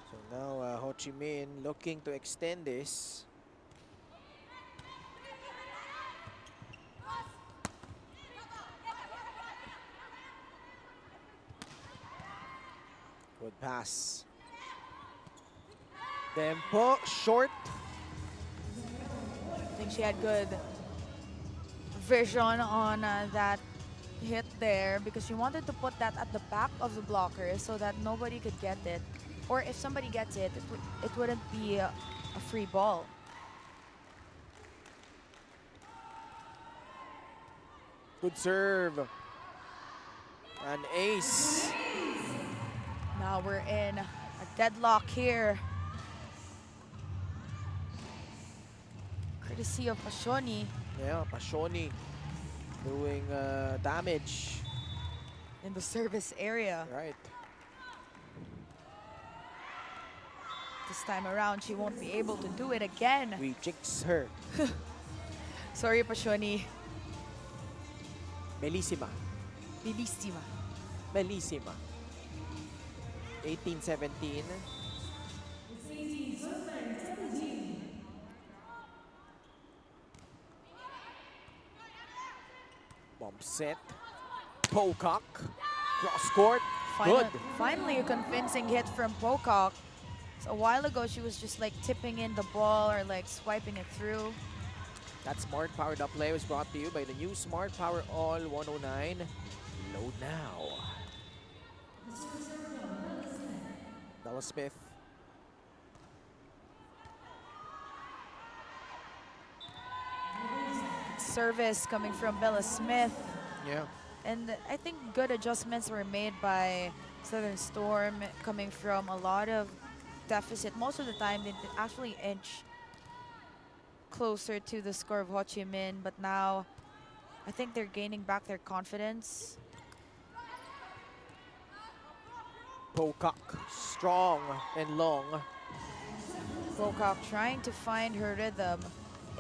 So now Ho Chi Minh looking to extend this. Good pass. Tempo, short. I think she had good vision on that hit there because she wanted to put that at the back of the blocker so that nobody could get it. Or if somebody gets it, it wouldn't be a free ball. Good serve. An ace. Now we're in a deadlock here. Courtesy of Pashoni. Yeah, Pashoni doing damage. In the service area. Right. This time around, she won't be able to do it again. We jinx her. Sorry, Pashoni. Bellissima. Bellissima. Bellissima. 18-17. Bump set. Pocock. Cross court. Good. Finally, a convincing hit from Pocock. So a while ago, she was just like tipping in the ball or like swiping it through. That Smart Powered Up play was brought to you by the new Smart Power All 109. Load now. Bella Smith. Service coming from Bella Smith. Yeah. And I think good adjustments were made by Southern Storm, coming from a lot of deficit. Most of the time, they actually inch closer to the score of Ho Chi Minh, but now I think they're gaining back their confidence. Pocock, strong and long. Pocock trying to find her rhythm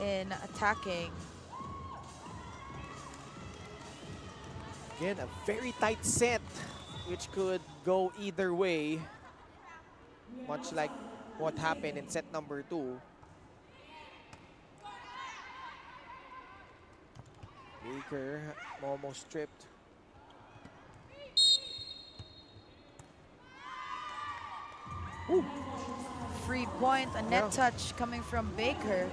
in attacking. Again, a very tight set, which could go either way, much like what happened in set number 2. Baker almost stripped. Ooh. Free point, a net touch coming from Baker.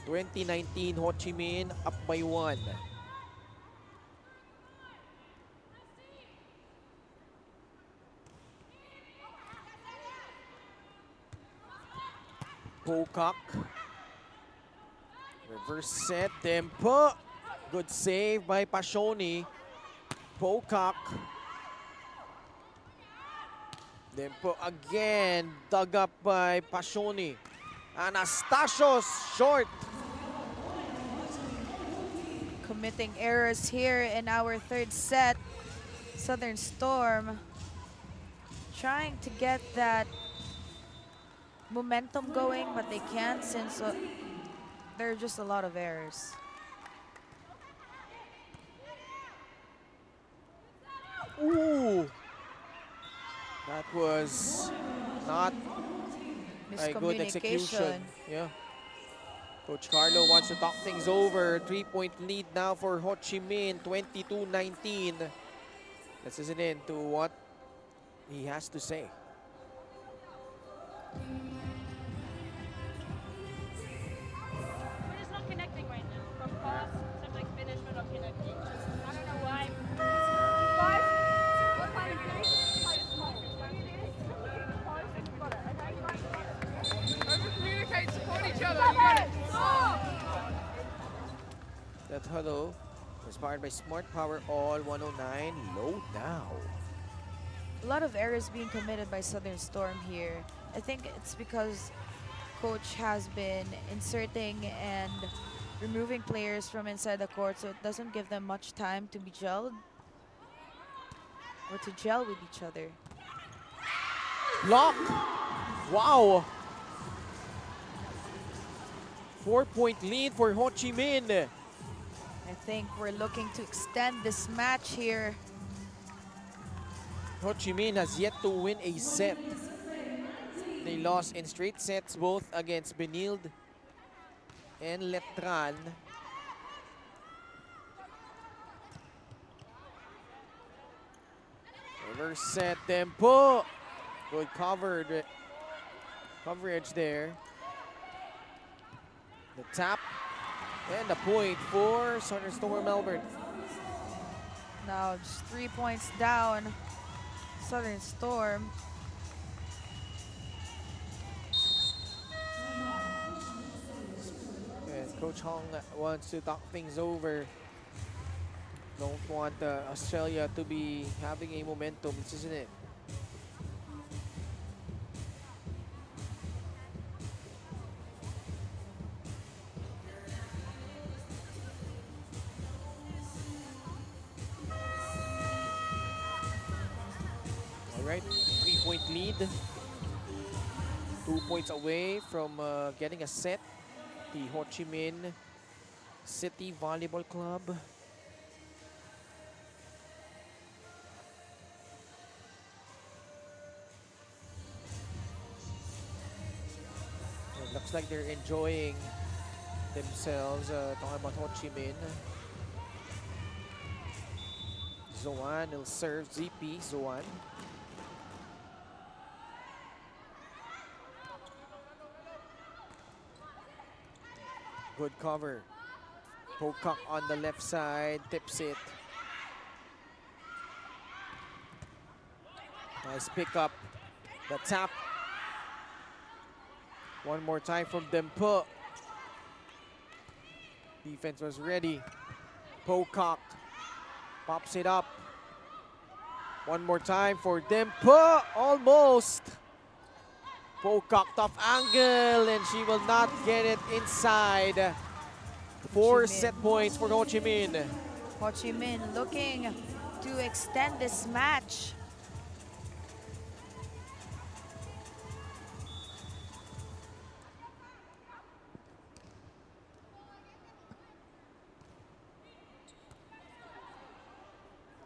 (2019) Ho Chi Minh up by 1. Pocock. Reverse set, tempo. Good save by Pashoni. Pocock. Tempo again, dug up by Pashoni. Anastasios short. Committing errors here in our third set. Southern Storm trying to get that momentum going, but they can't since there are just a lot of errors. Ooh, that was not a good execution. Yeah. Coach Carlo wants to talk things over. 3-point lead now for Ho Chi Minh, 22-19. Let's listen in to what he has to say. We're just not connecting right now. From pass, seems like finish, we're not connecting. Just, I don't know why. Communicate, support each other. That huddle was powered by Smart Power All 109. Load now. A lot of errors being committed by Southern Storm here. I think it's because coach has been inserting and removing players from inside the court, so it doesn't give them much time to be gelled or to gel with each other. Block. Wow. 4-point lead for Ho Chi Minh. I think we're looking to extend this match here. Ho Chi Minh has yet to win a set. They lost in straight sets both against Benilde and Letran. Reverse set tempo. Good coverage there. The tap and the point for Southern Storm Melbourne. Now just 3 points down, Southern Storm. And Coach Hong wants to talk things over. Don't want Australia to be having a momentum, isn't it? Alright, 3-point lead. 2 points away from getting a set. The Ho Chi Minh City Volleyball Club. It looks like they're enjoying themselves, talking about Ho Chi Minh. Zoan will serve ZP. Zoan. Good cover. Pocock on the left side, tips it. Nice pick up. The tap. One more time from Dempo. Defense was ready. Pocock pops it up. One more time for Dempo. Almost. Pocock tough angle, and she will not get it inside. 4 set points for Ho Chi Minh. Ho Chi Minh looking to extend this match.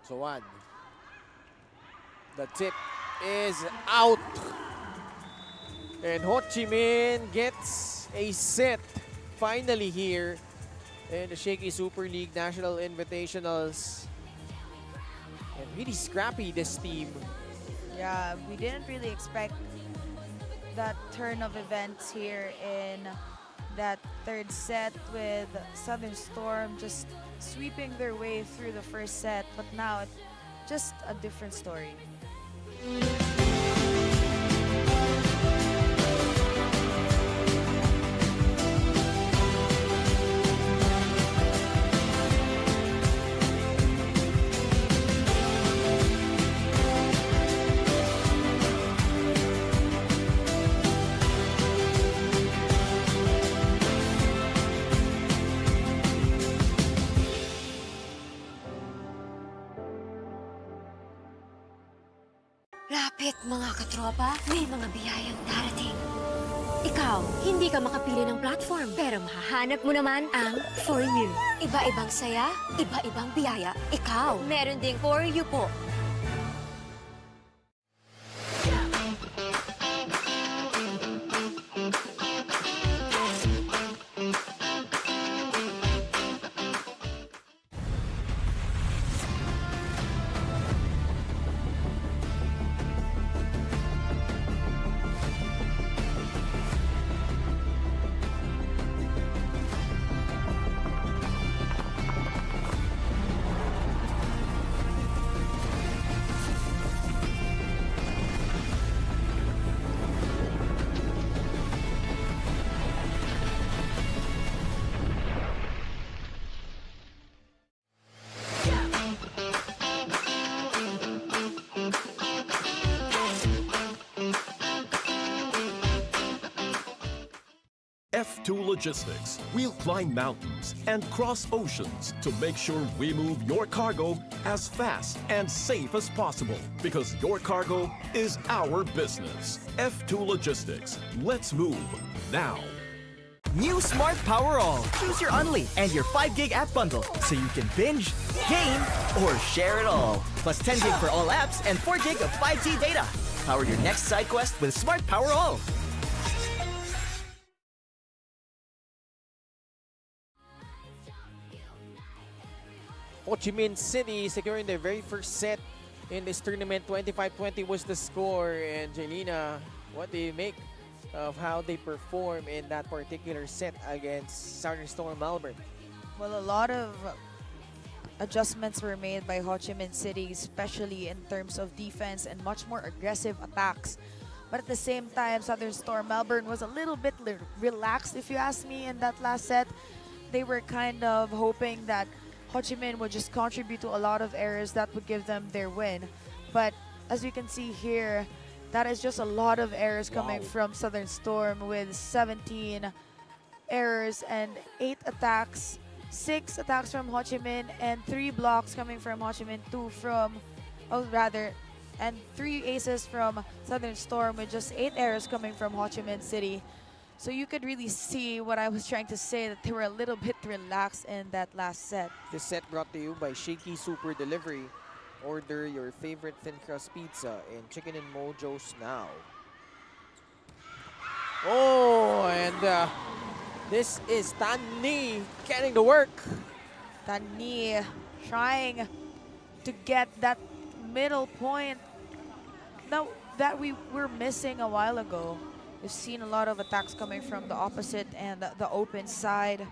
Zoan. The tip is out. And Ho Chi Minh gets a set finally here in the Shakey Super League National Invitationals. And really scrappy, this team. Yeah, we didn't really expect that turn of events here in that third set, with Southern Storm just sweeping their way through the first set, but now it's just a different story. Lapit mga katropa, may mga biyayang darating. Ikaw, hindi ka makapili ng platform, pero mahahanap mo naman ang For You. Iba-ibang saya, iba-ibang biyaya. Ikaw, meron ding For You po. F2 Logistics. We'll climb mountains and cross oceans to make sure we move your cargo as fast and safe as possible, because your cargo is our business. F2 Logistics. Let's move now. New Smart Power All. Choose your Only and your 5 gig app bundle so you can binge, game, or share it all. Plus 10 gig for all apps and 4 gig of 5G data. Power your next side quest with Smart Power All. Ho Chi Minh City securing their very first set in this tournament. 25-20 was the score. And Jelena, what do you make of how they perform in that particular set against Southern Storm Melbourne? Well, a lot of adjustments were made by Ho Chi Minh City, especially in terms of defense and much more aggressive attacks. But at the same time, Southern Storm Melbourne was a little bit relaxed, if you ask me, in that last set. They were kind of hoping that Ho Chi Minh would just contribute to a lot of errors that would give them their win. But as you can see here, that is just a lot of errors coming from Southern Storm, with 17 errors and 8 attacks. 6 attacks from Ho Chi Minh and 3 blocks coming from Ho Chi Minh, 2 from, and 3 aces from Southern Storm, with just 8 errors coming from Ho Chi Minh City. So you could really see what I was trying to say, that they were a little bit relaxed in that last set. This set brought to you by Shakey Super Delivery. Order your favorite thin crust pizza in Chicken and Mojo's now. Oh, and this is Tan Ni getting to work. Tan Ni trying to get that middle point now that we were missing a while ago. We've seen a lot of attacks coming from the opposite and the open side.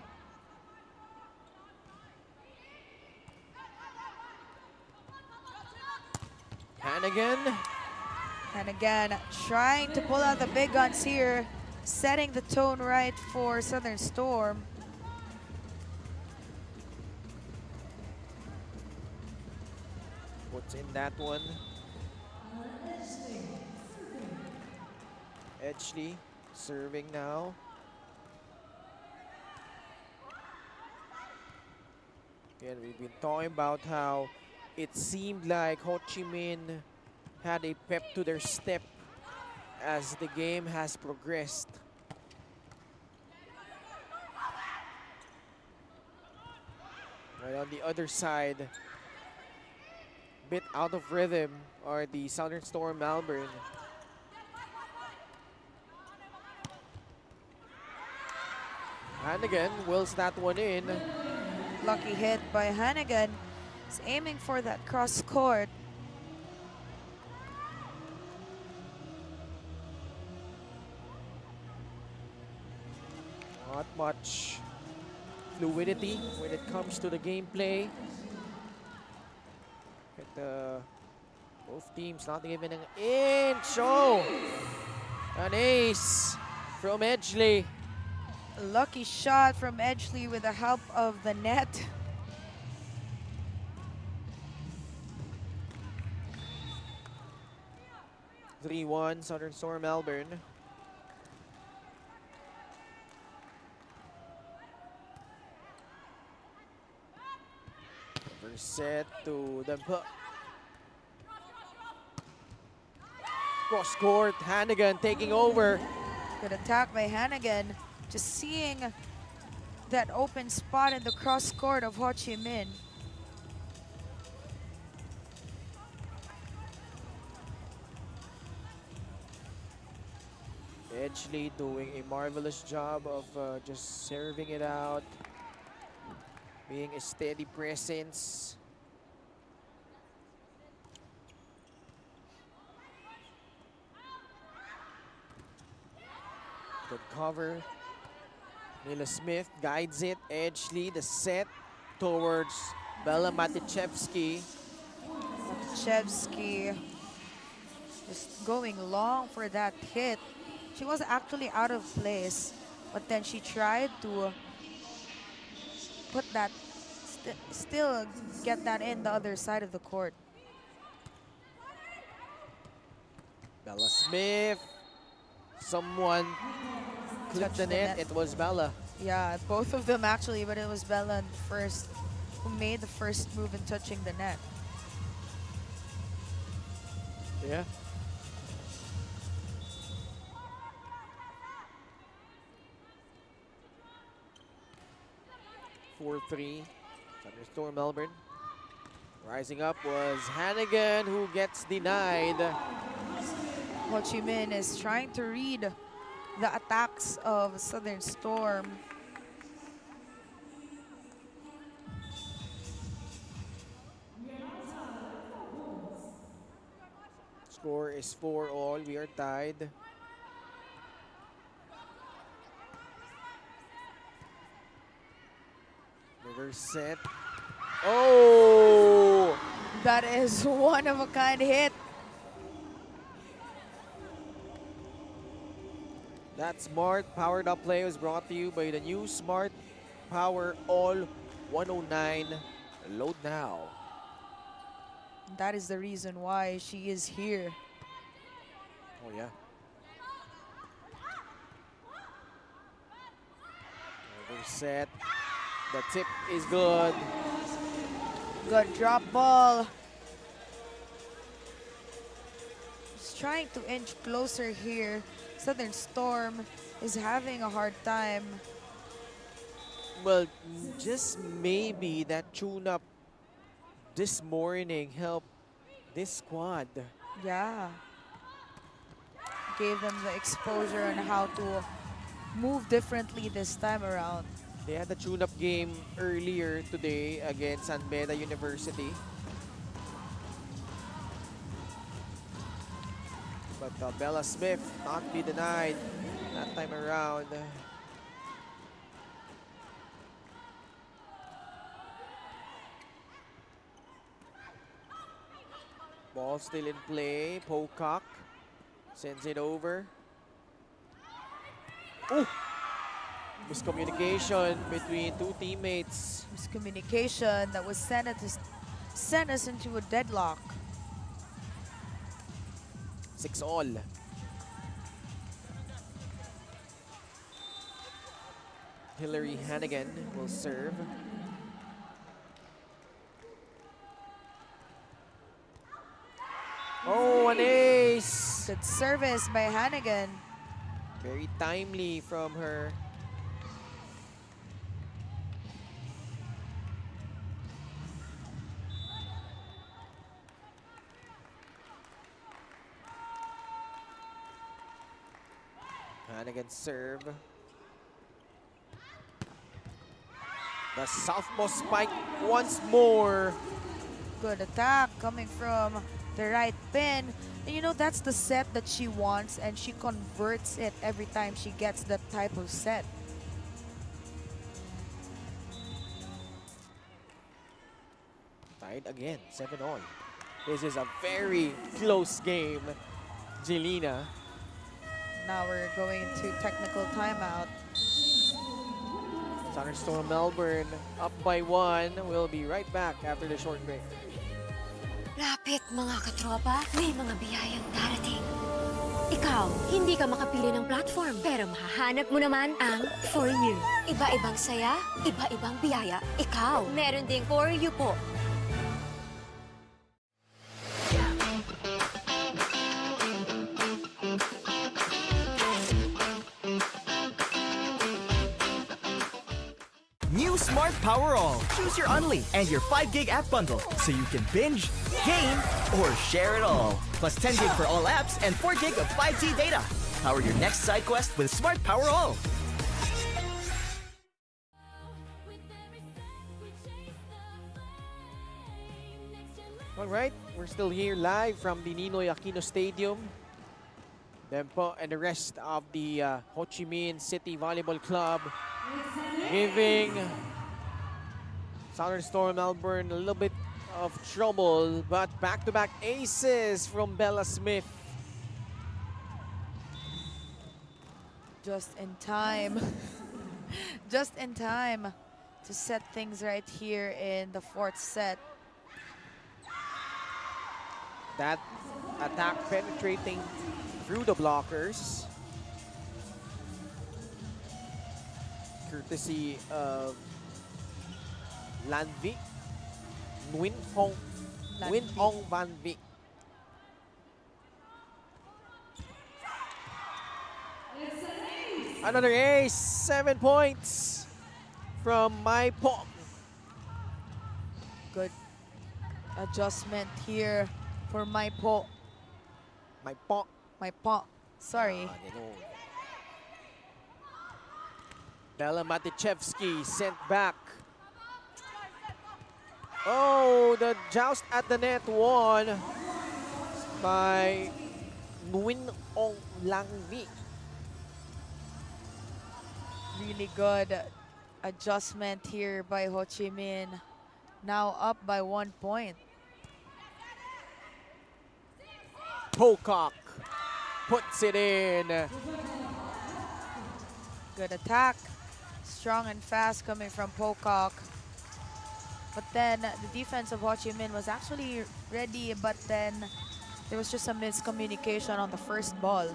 Hannigan. And again, trying to pull out the big guns here, setting the tone right for Southern Storm. Puts in that one. Edgley serving now. Again, we've been talking about how it seemed like Ho Chi Minh had a pep to their step as the game has progressed. Right on the other side, bit out of rhythm are the Southern Storm Melbourne. Hannigan wills that one in. Lucky hit by Hannigan. He's aiming for that cross court. Not much fluidity when it comes to the gameplay. Both teams not even an inch. Oh! An ace from Edgley. Lucky shot from Edgley with the help of the net. (3-1) Southern Storm Melbourne. First set to the cross court. Hannigan taking over. Good attack by Hannigan. Just seeing that open spot in the cross court of Ho Chi Minh. Edgley doing a marvelous job of just serving it out, being a steady presence. Good cover. Nila Smith guides it. Edgley, the set towards Bella Matichevsky. Matichevsky just going long for that hit. She was actually out of place, but then she tried to put that, still get that in the other side of the court. Bella Smith. Someone clipped the net. It was Bella. Yeah, both of them actually, but it was Bella first who made the first move in touching the net. Yeah. (4-3) Southern Storm Melbourne. Rising up was Hannigan, who gets denied. Ho Chi Minh is trying to read the attacks of Southern Storm. Score is 4-all. We are tied. Reverse set. Oh! That is one of a kind hit. That smart powered up play was brought to you by the new Smart Power All 109. Load now. That is the reason why she is here. Oh yeah. Reverse set. The tip is good. Good drop ball. Just trying to inch closer here. Southern Storm is having a hard time. Well, just maybe that tune-up this morning helped this squad. Yeah. Gave them the exposure on how to move differently this time around. They had a tune-up game earlier today against San Beda University. But Bella Smith not be denied that time around. Ball still in play. Pocock sends it over. Oh! Miscommunication between two teammates. Miscommunication that was sent us into a deadlock. 6-all. Hillary Hannigan will serve. Oh, an ace! Good service by Hannigan. Very timely from her. Hannigan serve. The southpaw spike once more. Good attack coming from the right pin. And you know, that's the set that she wants, and she converts it every time she gets that type of set. Tied again, 7-all. This is a very close game, Jelena. Now we're going to technical timeout. Thunderstorm Melbourne up by 1. We'll be right back after the short break. Lapit mga katropa, may mga biyayang darating. Ikaw, hindi ka makapili ng platform, pero mahahanap mo naman ang For You. Iba-ibang saya, iba-ibang biyaya. Ikaw, meron ding For You po. New Smart Power All. Choose your Only and your 5 gig app bundle so you can binge, game, or share it all. Plus 10 gig for all apps and 4 gig of 5G data. Power your next side quest with Smart Power All. All right, we're still here live from the Ninoy Aquino Stadium. Then po, and the rest of the Ho Chi Minh City Volleyball Club giving Southern Storm Melbourne a little bit of trouble, but back-to-back aces from Bella Smith. Just in time. Just in time to set things right here in the fourth set. That attack penetrating through the blockers. Courtesy of Lanvi. Nguyen Hong Van Vic. Another ace, 7 points from Mai Po. Good adjustment here for Mai Po. Mai Po. Mai Po. Sorry. Bella Matichevsky sent back. Oh, the joust at the net won by Nguyen Ong Lang Vi. Really good adjustment here by Ho Chi Minh. Now up by 1 point. Pocock puts it in. Good attack. Strong and fast coming from Pocock. But then the defense of Ho Chi Minh was actually ready, but then there was just a miscommunication on the first ball.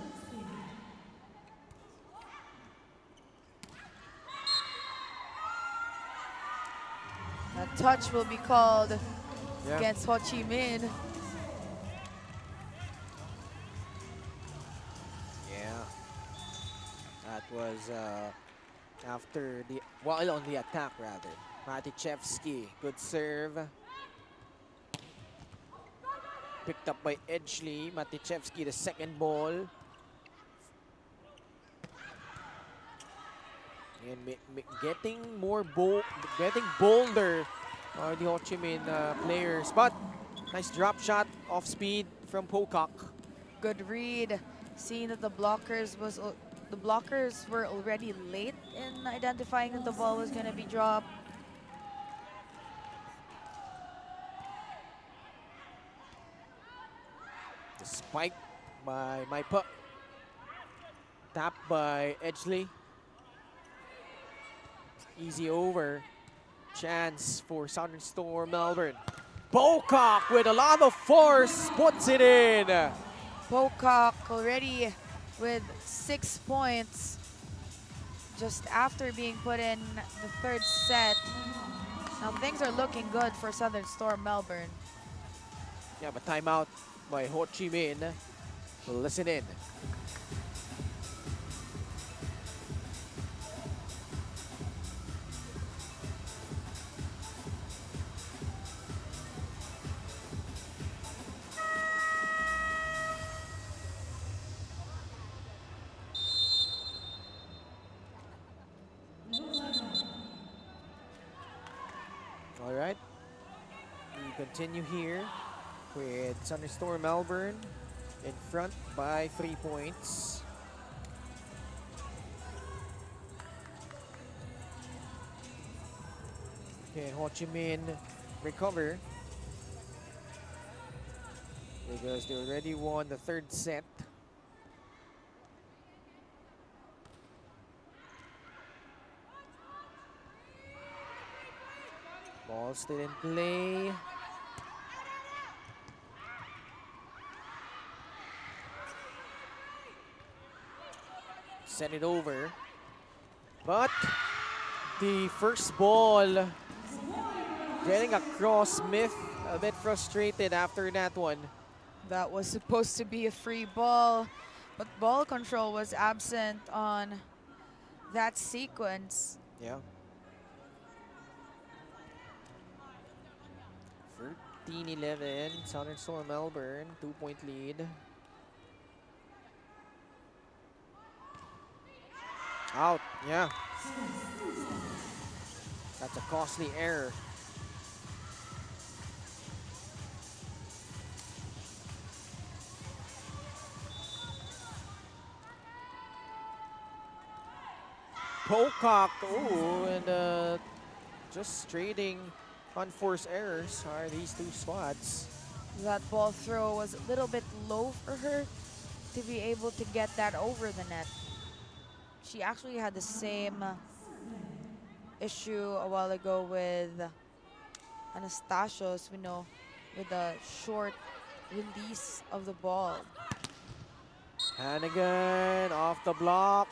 A touch will be called against Ho Chi Minh. Yeah. That was after the, well, on the attack rather. Matichevsky, good serve. Picked up by Edgley. Matichevsky, the second ball. And getting more getting bolder are the Ho Chi Minh players. But nice drop shot off speed from Pocock. Good read. Seeing that the blockers were already late in identifying that the ball was going to be dropped. The spike by Maipa. Tap by Edgley. Easy over. Chance for Southern Storm Melbourne. Pocock with a lot of force puts it in. Pocock already with 6 points just after being put in the third set. Now things are looking good for Southern Storm Melbourne. Yeah, but timeout by Ho Chi Minh. We'll listen in. All right, we continue here with Southern Storm Melbourne in front by 3 points. Can Ho Chi Minh recover? Because they already won the third set. Ball still in play. Send it over. But the first ball getting across. Smith a bit frustrated after that one. That was supposed to be a free ball, but ball control was absent on that sequence. Yeah. 13-11, Southern Storm Melbourne, 2-point lead. Out, yeah. That's a costly error. Pocock, oh, and just trading unforced errors are these two squads. That ball throw was a little bit low for her to be able to get that over the net. She actually had the same issue a while ago with Anastasios, we know, with the short release of the ball. Hannigan off the block.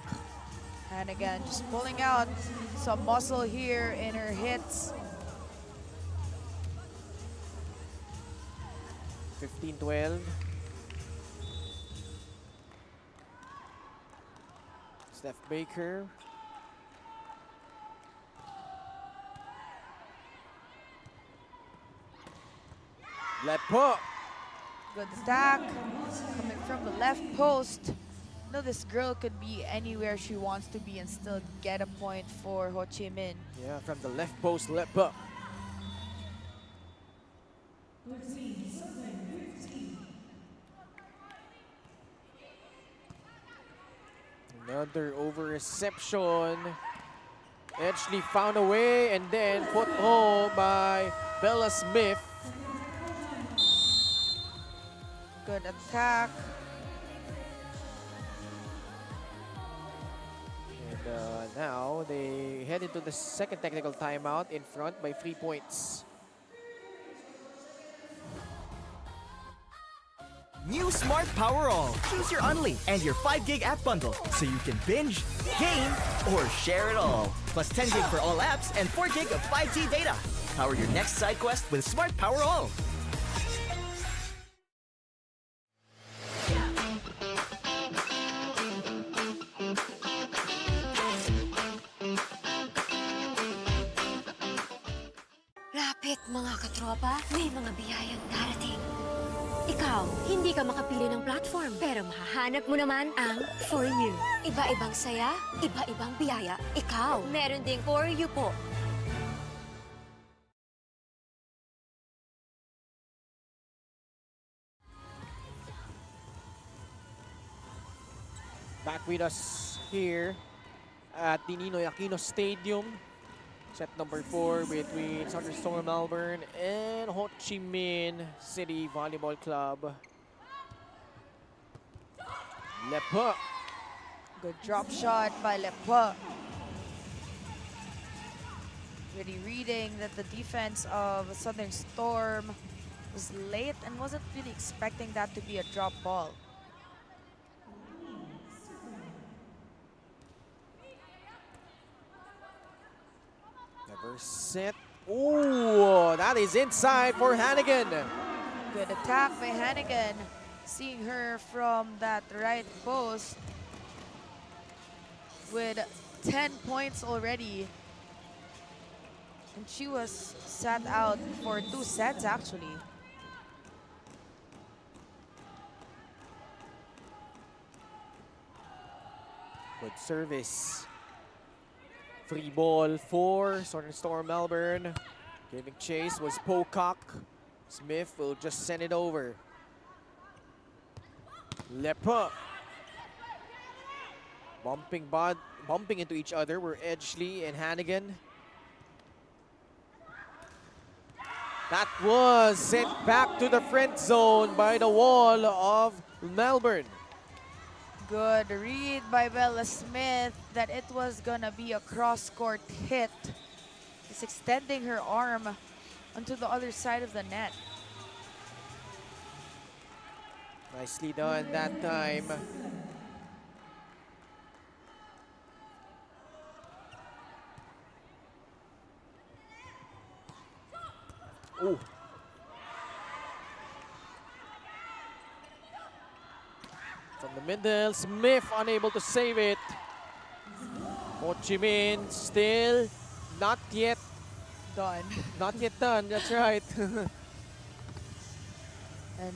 Hannigan just pulling out some muscle here in her hits. 15-12. Steph Baker. Lepo. Good attack coming from the left post. No, this girl could be anywhere she wants to be and still get a point for Ho Chi Minh. Yeah, from the left post, Lepo. Another over reception. Edgley found a way and then put home by Bella Smith. Good attack. And now they head into the second technical timeout in front by 3 points. New Smart Power All. Choose your Unli and your 5 gig app bundle so you can binge, game, or share it all. Plus 10 gig for all apps and 4 gig of 5G data. Power your next side quest with Smart Power All. Lapit mga katropa, may mga biyayang darating. Ikaw, hindi ka makapili ng platform, pero mahahanap mo naman ang For You. Iba-ibang saya, iba-ibang biyaya. Ikaw, meron ding For You po. Back with us here at the Ninoy Aquino Stadium. Set number 4 between Southern Storm Melbourne and Ho Chi Minh City Volleyball Club. Lepa. Good drop shot by Lepa. Really reading that the defense of Southern Storm was late and wasn't really expecting that to be a drop ball. Never set. Ooh, that is inside for Hannigan. Good attack by Hannigan. Seeing her from that right post with 10 points already. And she was sat out for 2 sets actually. Good service. Free ball for Southern Storm Melbourne. Giving chase was Pocock. Smith will just send it over. Lepa. Bumping into each other were Edgley and Hannigan. That was sent back to the friend zone by the wall of Melbourne. Good read by Bella Smith that it was gonna be a cross-court hit. Just extending her arm onto the other side of the net. Nicely done that time. Ooh. From the middle, Smith unable to save it. Ho Chi Minh still not yet Done. Not yet done, that's right. And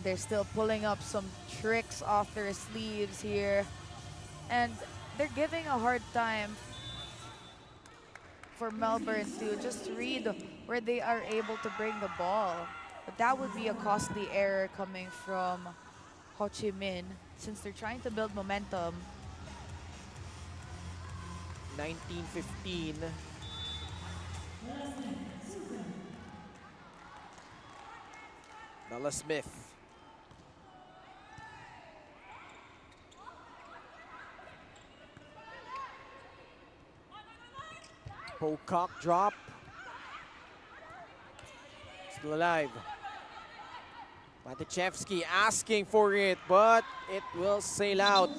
they're still pulling up some tricks off their sleeves here. And they're giving a hard time for Melbourne to just read where they are able to bring the ball. But that would be a costly error coming from Ho Chi Minh since they're trying to build momentum. 19-15. Bella Smith. Pocock drop. Still alive. Matichevsky asking for it, but it will sail out.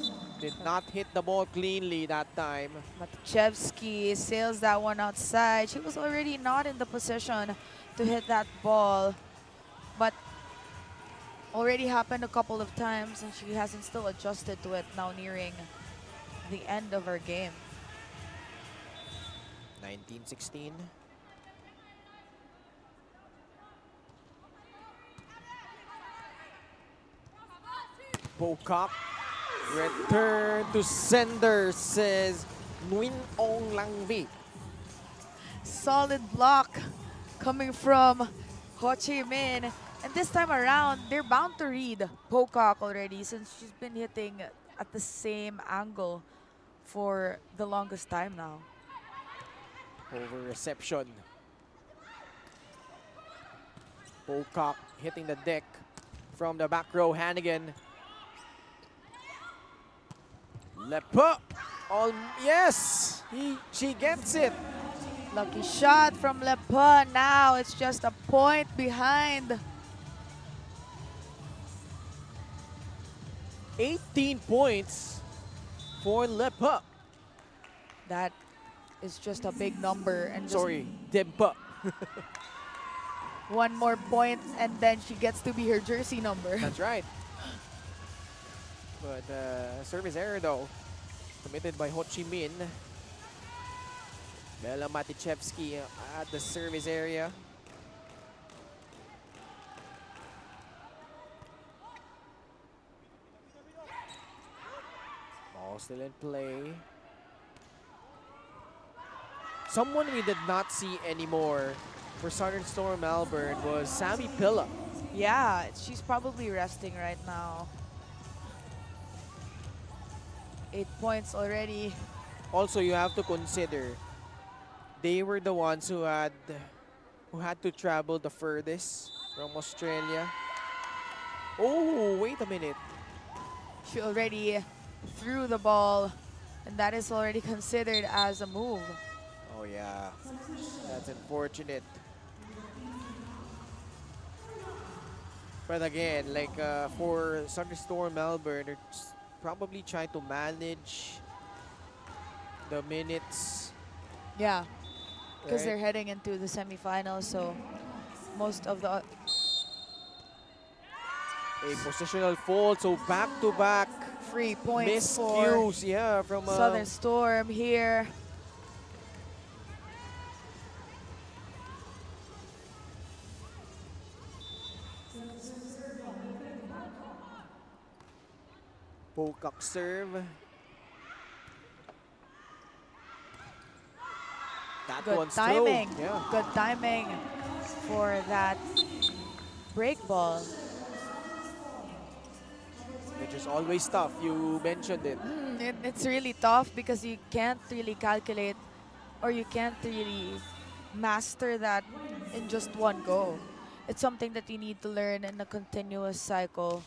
Did not hit the ball cleanly that time. Matichevsky sails that one outside. She was already not in the position to hit that ball, but already happened a couple of times and she hasn't still adjusted to it now nearing the end of her game. 19-16. Pocock. Return to sender, says Nguyen Ong Langvi. Solid block coming from Ho Chi Minh. And this time around, they're bound to read Pocock already since she's been hitting at the same angle for the longest time now. Over reception. Pocock hitting the deck from the back row. Hannigan. Lepa. Yes, she gets it. Lucky shot from Lepa. Now it's just a point behind. 18 points for Lepa. That is just a big number. And just Sorry, Dempa. one more point and then she gets to be her jersey number. That's right. But service error though, committed by Ho Chi Minh. Bella Matichevsky at the service area. Ball still in play. Someone we did not see anymore for Southern Storm Melbourne was Sammy Pilla. Yeah, she's probably resting right now. 8 points already. Also, you have to consider they were the ones who had to travel the furthest from Australia. Oh, wait a minute. She already threw the ball, and that is already considered as a move. Oh yeah, that's unfortunate. But again, like for Thunderstorm Melbourne, they're probably trying to manage the minutes. Yeah, because Right. they're heading into the semifinals, so most of the A positional fault, so back-to-back free points for miscues, yeah, from Southern Storm here. Pocock serve. That Good one's timing. through. Yeah. Good timing for that break ball. Which is always tough. You mentioned it. It's really tough because you can't really calculate or you can't really master that in just one go. It's something that you need to learn in a continuous cycle.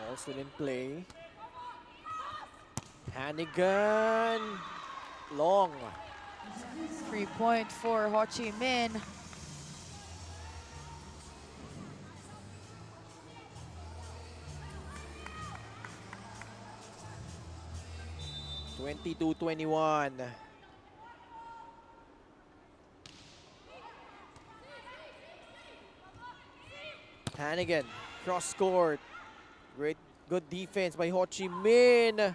Also in play. Hannigan. Long. Free point for Ho Chi Minh. (22-21). Hannigan, cross court. Great, good defense by Ho Chi Minh.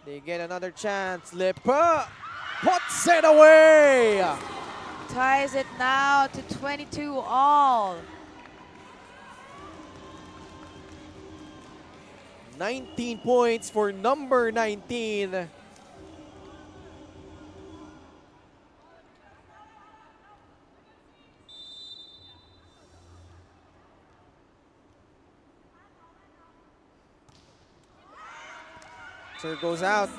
They get another chance. Lepa puts it away. Ties it now to 22 all. 19 points for number 19. Serve goes out.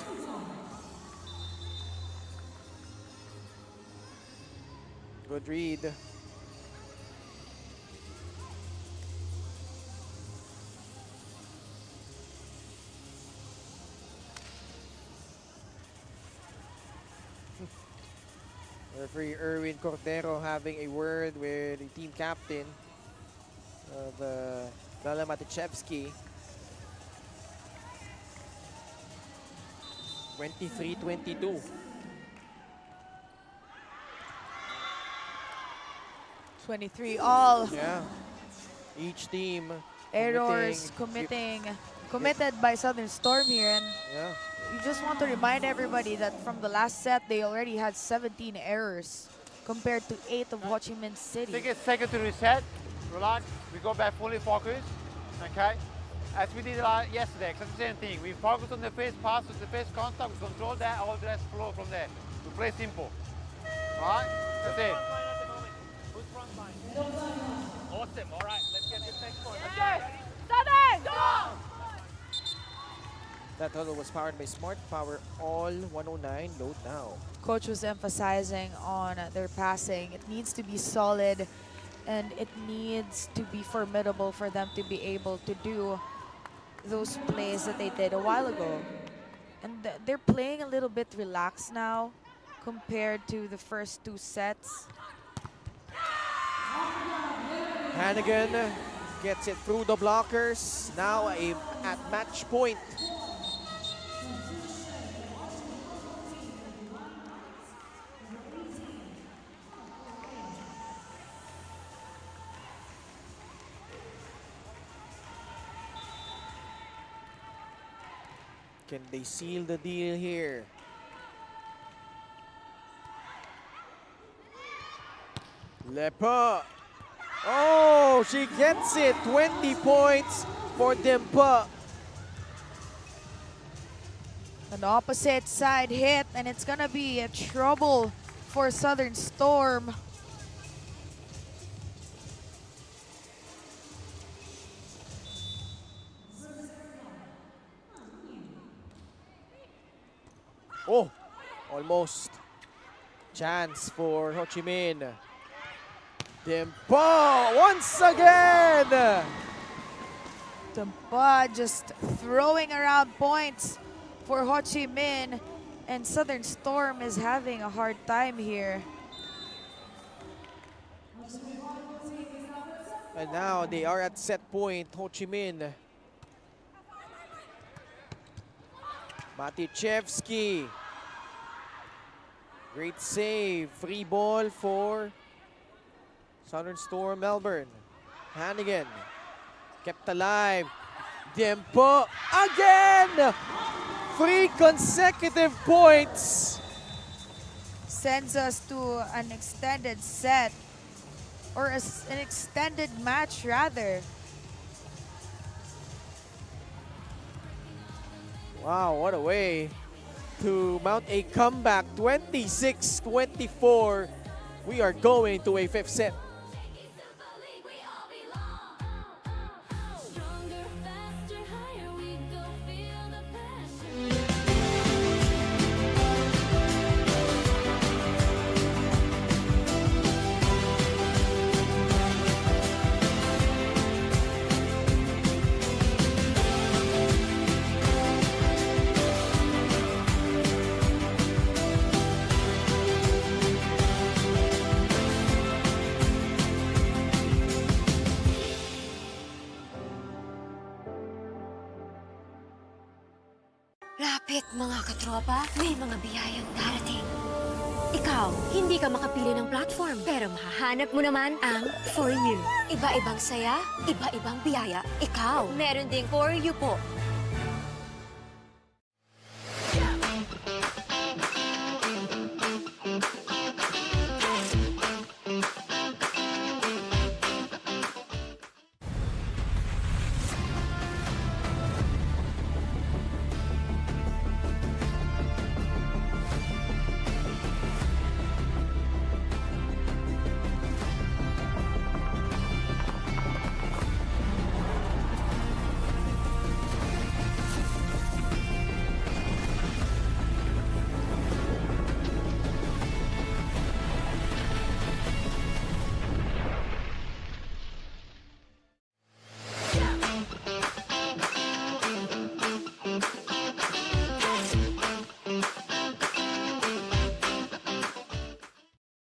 Good read. Referee Erwin Cordero having a word with the team captain of Bela Matichevsky. 23-22. Twenty-three all. Yeah. Each team Errors committed by Southern Storm here, and Yeah. you just want to remind everybody that from the last set they already had 17 errors compared to 8 of Ho Chi Minh City. Take a second to reset, relax, we go back fully focused, okay? As we did yesterday, exactly the same thing. We focus on the face pass, with the face contact, we control that, all the rest flow from there. We play simple, alright? That's it. Who's front line? Awesome, all right, let's get this next one. That huddle was powered by Smart Power All 109. Load now. Coach was emphasizing on their passing. It needs to be solid and it needs to be formidable for them to be able to do those plays that they did a while ago. And they're playing a little bit relaxed now compared to the first 2 sets. Hannigan gets it through the blockers. Now at match point. Can they seal the deal here? Lepa. Oh, she gets it. 20 points for Dempa. An opposite side hit, and it's gonna be a trouble for Southern Storm. Oh, almost. Chance for Ho Chi Minh. Dimpo once again. Dimpo just throwing around points for Ho Chi Minh, and Southern Storm is having a hard time here. And now they are at set point, Ho Chi Minh. Matichevsky. Great save. Free ball for Southern Storm Melbourne. Hannigan. Kept alive. Dimpo again! 3 consecutive points. Sends us to an extended set, or an extended match rather. Wow, what a way to mount a comeback. 26-24. We are going to a 5th set. Lapit mga katropa, may mga biyayang darating. Ikaw, hindi ka makapili ng platform, pero mahahanap mo naman ang For You. Iba-ibang saya, iba-ibang biyaya. Ikaw, meron ding For You po.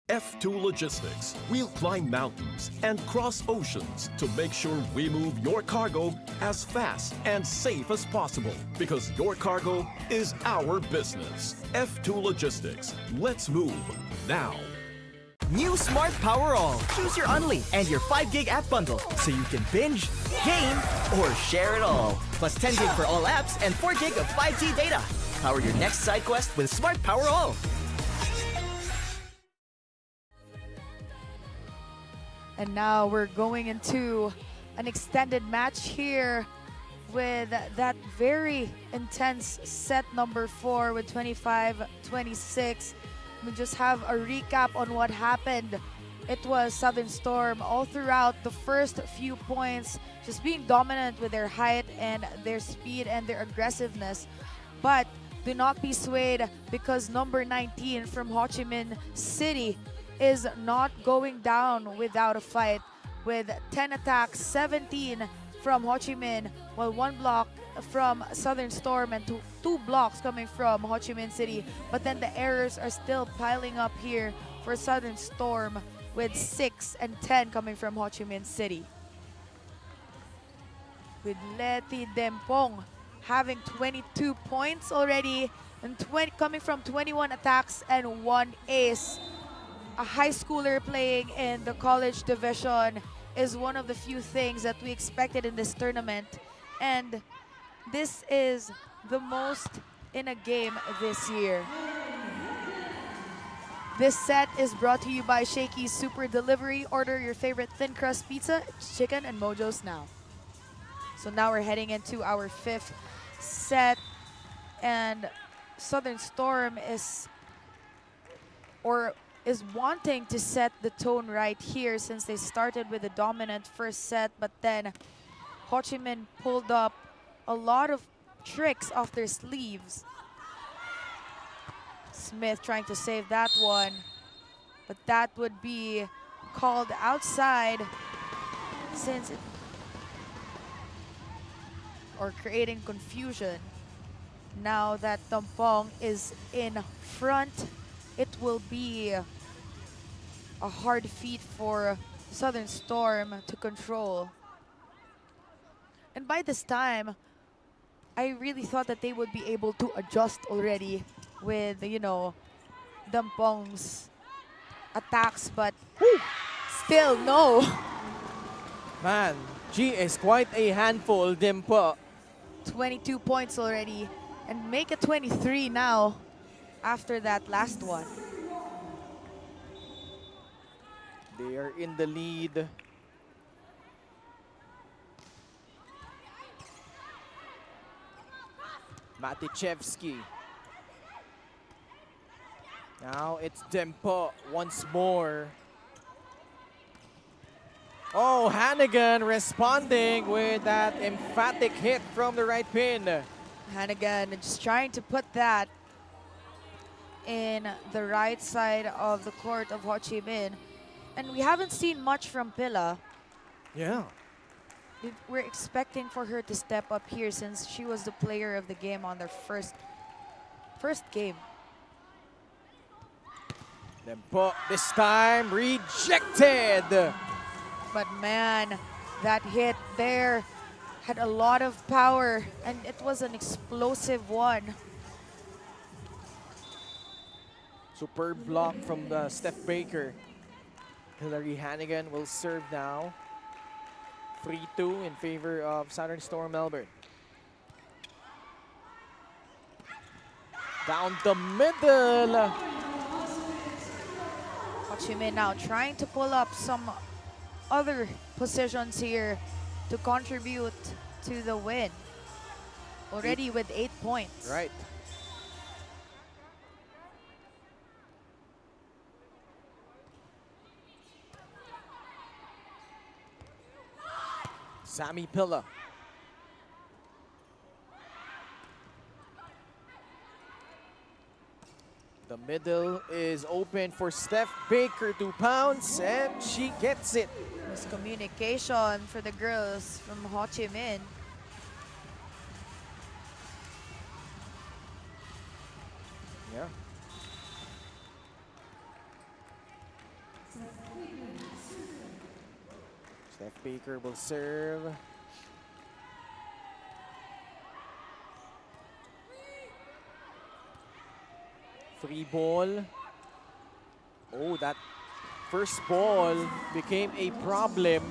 F2 Logistics. We'll climb mountains and cross oceans to make sure we move your cargo as fast and safe as possible, because your cargo is our business. F2 Logistics. Let's move now. New Smart Power All. Choose your Unli and your 5 gig app bundle so you can binge, game, or share it all. Plus 10 gig for all apps and 4 gig of 5G data. Power your next side quest with Smart Power All. And now we're going into an extended match here with that very intense set number 4 with 25-26. We just have a recap on what happened. It was Southern Storm all throughout the first few points, just being dominant with their height and their speed and their aggressiveness. But do not be swayed, because number 19 from Ho Chi Minh City is not going down without a fight, with 10 attacks, 17 from Ho Chi Minh, while 1 block from Southern Storm and two blocks coming from Ho Chi Minh City. But then the errors are still piling up here for Southern Storm, with 6 and 10 coming from Ho Chi Minh City. With Leti Dempong having 22 points already, and coming from 21 attacks and 1 ace. A high schooler playing in the college division is one of the few things that we expected in this tournament. And this is the most in a game this year. This set is brought to you by Shakey's Super Delivery. Order your favorite thin crust pizza, chicken, and mojos now. So now we're heading into our 5th set, and Southern Storm is wanting to set the tone right here, since they started with a dominant first set, but then Ho Chi Minh pulled up a lot of tricks off their sleeves. Smith trying to save that one. But that would be called outside since it, or creating confusion. Now that Tampong is in front, it will be a hard feat for Southern Storm to control. And by this time, I really thought that they would be able to adjust already with, you know, Dampong's attacks, but still no. Man, she is quite a handful, Dimpo. 22 points already, and make it 23 now after that last one. They are in the lead. Matichevsky. Now it's Dempo once more. Oh, Hannigan responding with that emphatic hit from the right pin. Hannigan just trying to put that in the right side of the court of Ho Chi Minh. And we haven't seen much from Pilla. Yeah. We're expecting for her to step up here since she was the player of the game on their first game. Dempo this time rejected. But man, that hit there had a lot of power and it was an explosive one. Superb block from the Steph Baker. Hillary Hannigan will serve now. 3-2 in favor of Southern Storm Melbourne. Down the middle. Ho Chi Minh now trying to pull up some other positions here to contribute to the win. Already with 8 points. Right. Sammy Pilla. The middle is open for Steph Baker to pounce, and she gets it. Miscommunication for the girls from Ho Chi Minh. Yeah. Steph Baker will serve. Free ball. Oh, that first ball became a problem.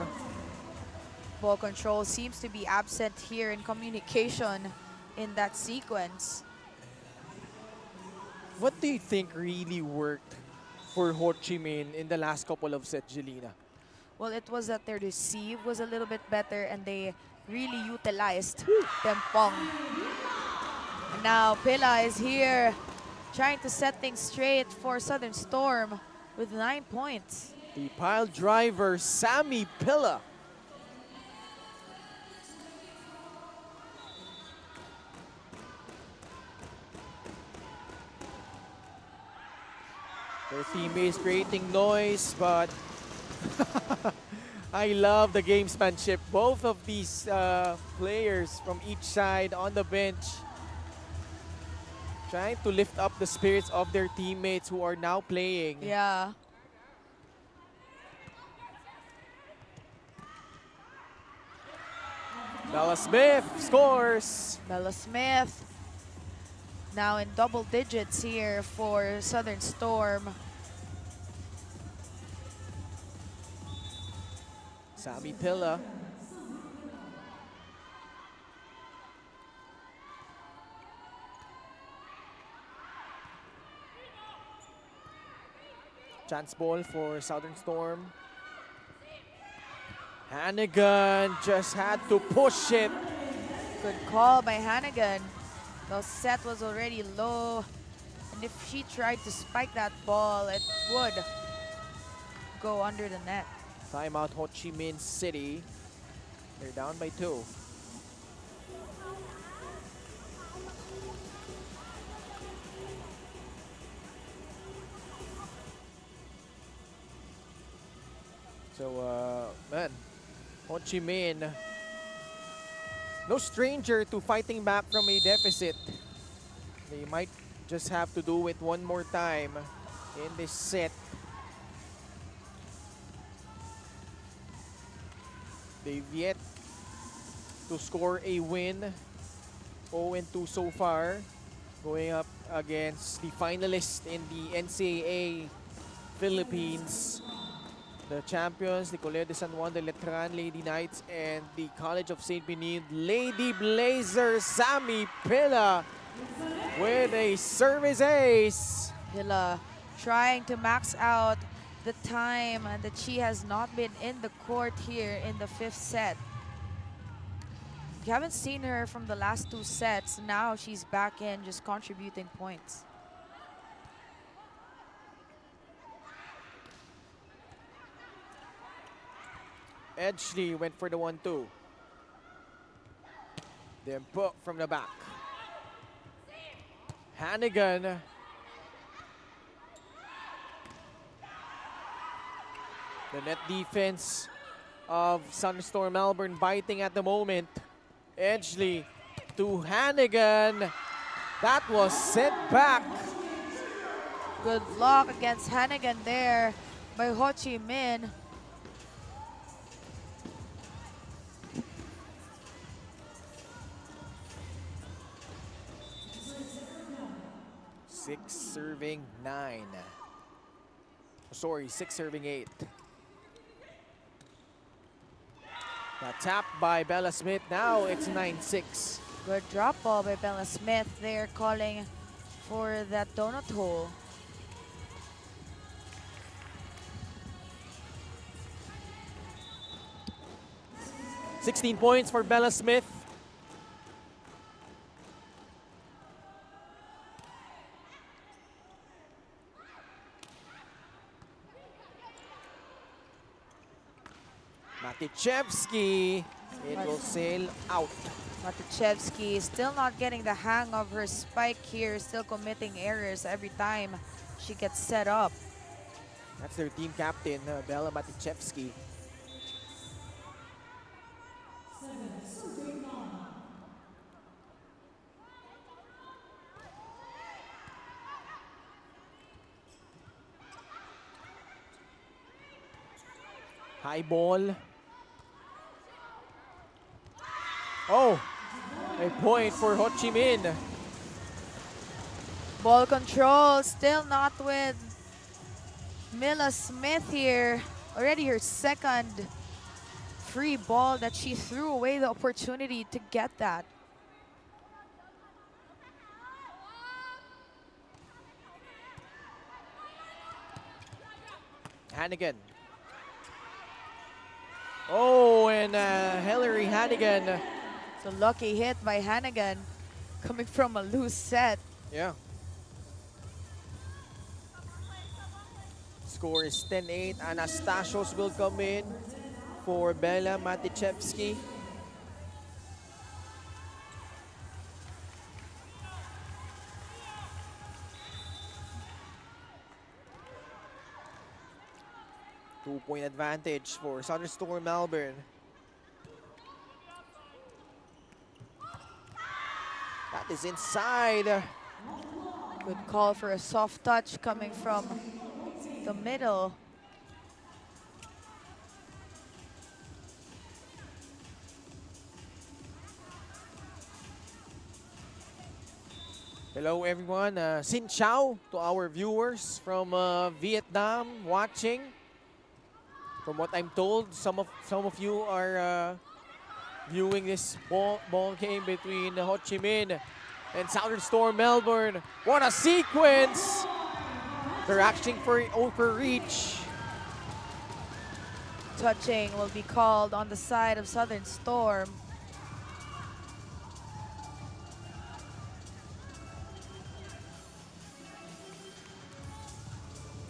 Ball control seems to be absent here in communication in that sequence. What do you think really worked for Ho Chi Minh in the last couple of sets, Jelena? Well, it was that their receive was a little bit better and they really utilized Tempong. And now Pilla is here trying to set things straight for Southern Storm with 9 points. The pile driver, Sammy Pilla. Their teammates creating noise, but I love the gamesmanship. Both of these players from each side on the bench trying to lift up the spirits of their teammates who are now playing. Yeah. Bella Smith scores. Bella Smith now in double digits here for Southern Storm. Sammy Pilla. Chance ball for Southern Storm. Hannigan just had to push it. Good call by Hannigan. The set was already low. And if she tried to spike that ball, it would go under the net. Timeout Ho Chi Minh City. They're down by 2. So, man, Ho Chi Minh, no stranger to fighting back from a deficit. They might just have to do it one more time in this set. They've yet to score a win. 0-2 so far. Going up against the finalists in the NCAA Philippines. The champions, the Collegiate de San Juan de Letran Lady Knights, and the College of St. Benilde Lady Blazers. Sammy Pilla with a service ace. Hila trying to max out the time that she has not been in the court here in the 5th set. You haven't seen her from the last 2 sets. Now she's back in, just contributing points. Edgley went for the 1-2. Then put from the back. Hannigan. The net defense of Sunstorm Melbourne biting at the moment. Edgley to Hannigan. That was sent back. Good block against Hannigan there by Ho Chi Minh. Six serving 9. Sorry, 6 serving 8. Got tapped by Bella Smith. Now it's 9-6. Good drop ball by Bella Smith there, calling for that donut hole. $16 points for Bella Smith. Matichevsky, it will sail out. Matichevsky still not getting the hang of her spike here, still committing errors every time she gets set up. That's their team captain, Bella Matichevsky. High ball. Oh, a point for Ho Chi Minh. Ball control still not with Mila Smith here. Already her second free ball that she threw away the opportunity to get that. Hannigan. Oh, and Hillary Hannigan. It's a lucky hit by Hannigan coming from a loose set. Yeah. Score is 10-8. Anastasios will come in for Bella Matichevsky. Two-point advantage for Southern Storm Melbourne. That is inside. Good call for a soft touch coming from the middle. Hello everyone, Xin Chào to our viewers from Vietnam watching. From what I'm told, some of you are viewing this ball game between Ho Chi Minh and Southern Storm Melbourne. What a sequence! They're acting for overreach. Touching will be called on the side of Southern Storm.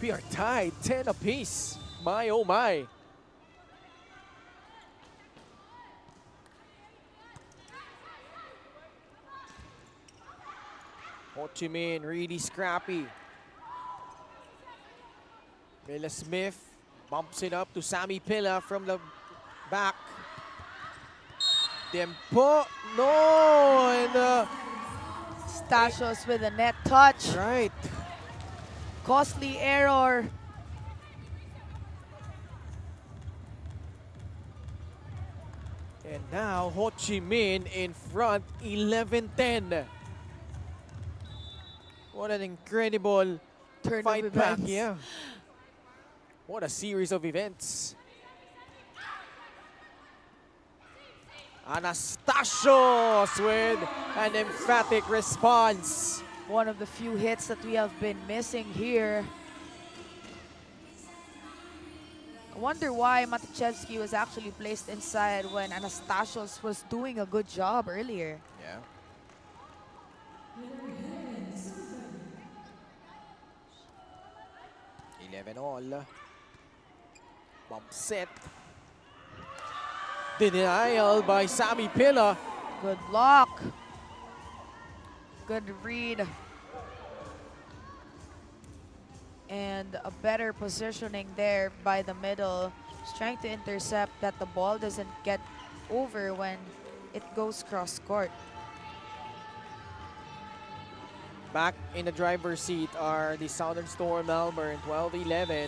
We are tied 10 apiece. My oh my. Ho Chi Minh really scrappy. Bella Smith Bumps it up to Sammy Pilla from the back. Tempo. No! And Stasios with a net touch. right. Costly error. And now Ho Chi Minh in front, 11-10. What an incredible Turn fight of back. events. Yeah. What a series of events. Anastasios with an emphatic response. One of the few hits that we have been missing here. I wonder why Matichevsky was actually placed inside when Anastasios was doing a good job earlier. Yeah. All. Bump set. Denial by Sammy Pilla. Good block. Good read. And a better positioning there by the middle. Just trying to intercept that the ball doesn't get over when it goes cross court. Back in the driver's seat are the Southern Storm Melbourne, 12-11.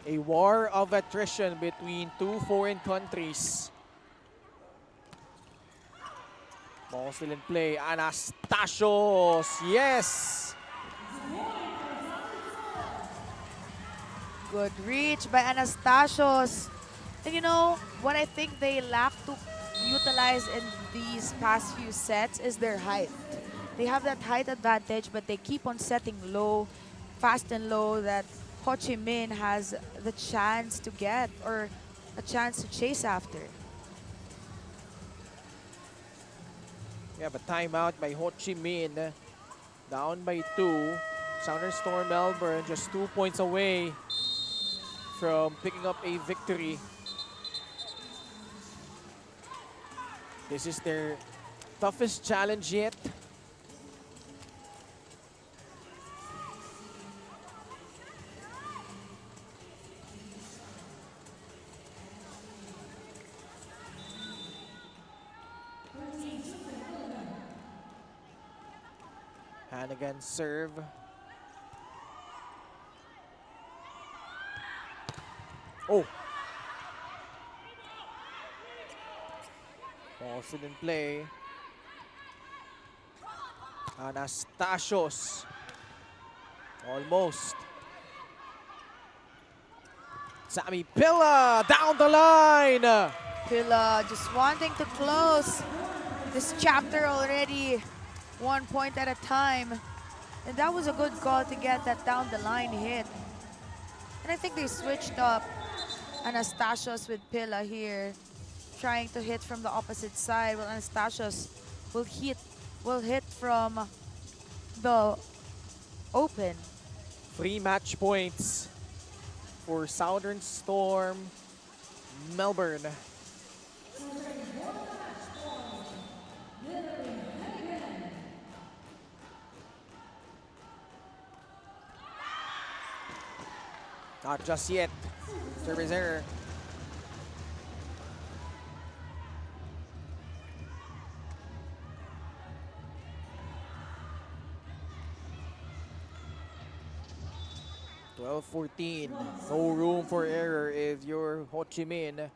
A war of attrition between two foreign countries. Ball still in play. Anastasios, yes! Good reach by Anastasios. And you know, what I think they lack to utilize in these past few sets is their height. They have that height advantage, but they keep on setting low, fast and low, that Ho Chi Minh has the chance to get or a chance to chase after. We have a timeout by Ho Chi Minh. Down by 2. Southern Storm Melbourne just 2 points away from picking up a victory. This is their toughest challenge yet. Hannigan serve. Oh. Ball still in play. Anastasios. Almost. Sammy Pilla down the line. Pilla just wanting to close this chapter already, 1 point at a time. And that was a good call to get that down the line hit. And I think they switched up Anastasios with Pilla here, trying to hit from the opposite side. Well, Anastasios will hit from the open. 3 match points for Southern Storm Melbourne. Not just yet. Service error. (12-14). No room for error if you're Ho Chi Minh.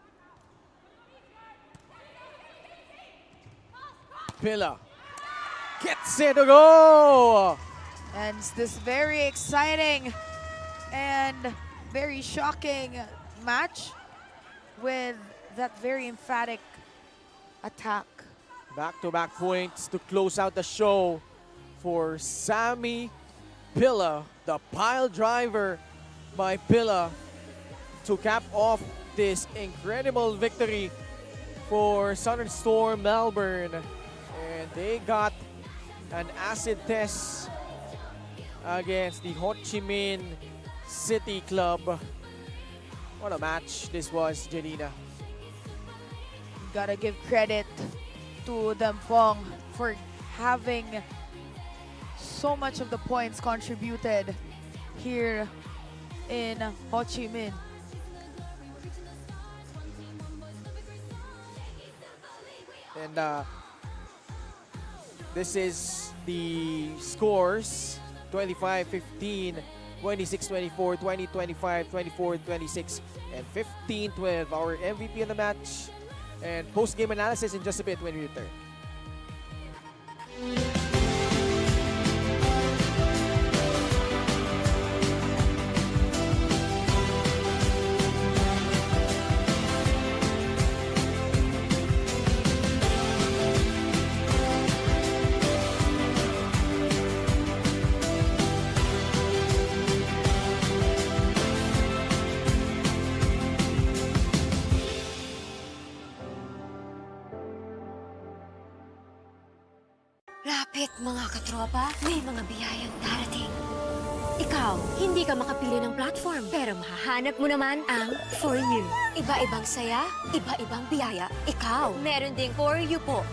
Pilla gets it to go. And it's this very exciting and very shocking match with that very emphatic attack. Back-to-back points to close out the show for Sammy Pilla, the pile driver by Pilla, to cap off this incredible victory for Southern Storm Melbourne. And they got an acid test against the Ho Chi Minh City Club. What a match this was, Janina. Gotta give credit to Dampong for having so much of the points contributed here in Ho Chi Minh. And this is the scores: 25-15, 26-24, 20-25, 24-26, and 15-12. Our MVP of the match and post-game analysis in just a bit when we return. Lapit mga katropa, may mga biyayang darating. Ikaw, hindi ka makapili ng platform, pero mahahanap mo naman ang For You. Iba-ibang saya, iba-ibang biyaya. Ikaw, meron ding For You po.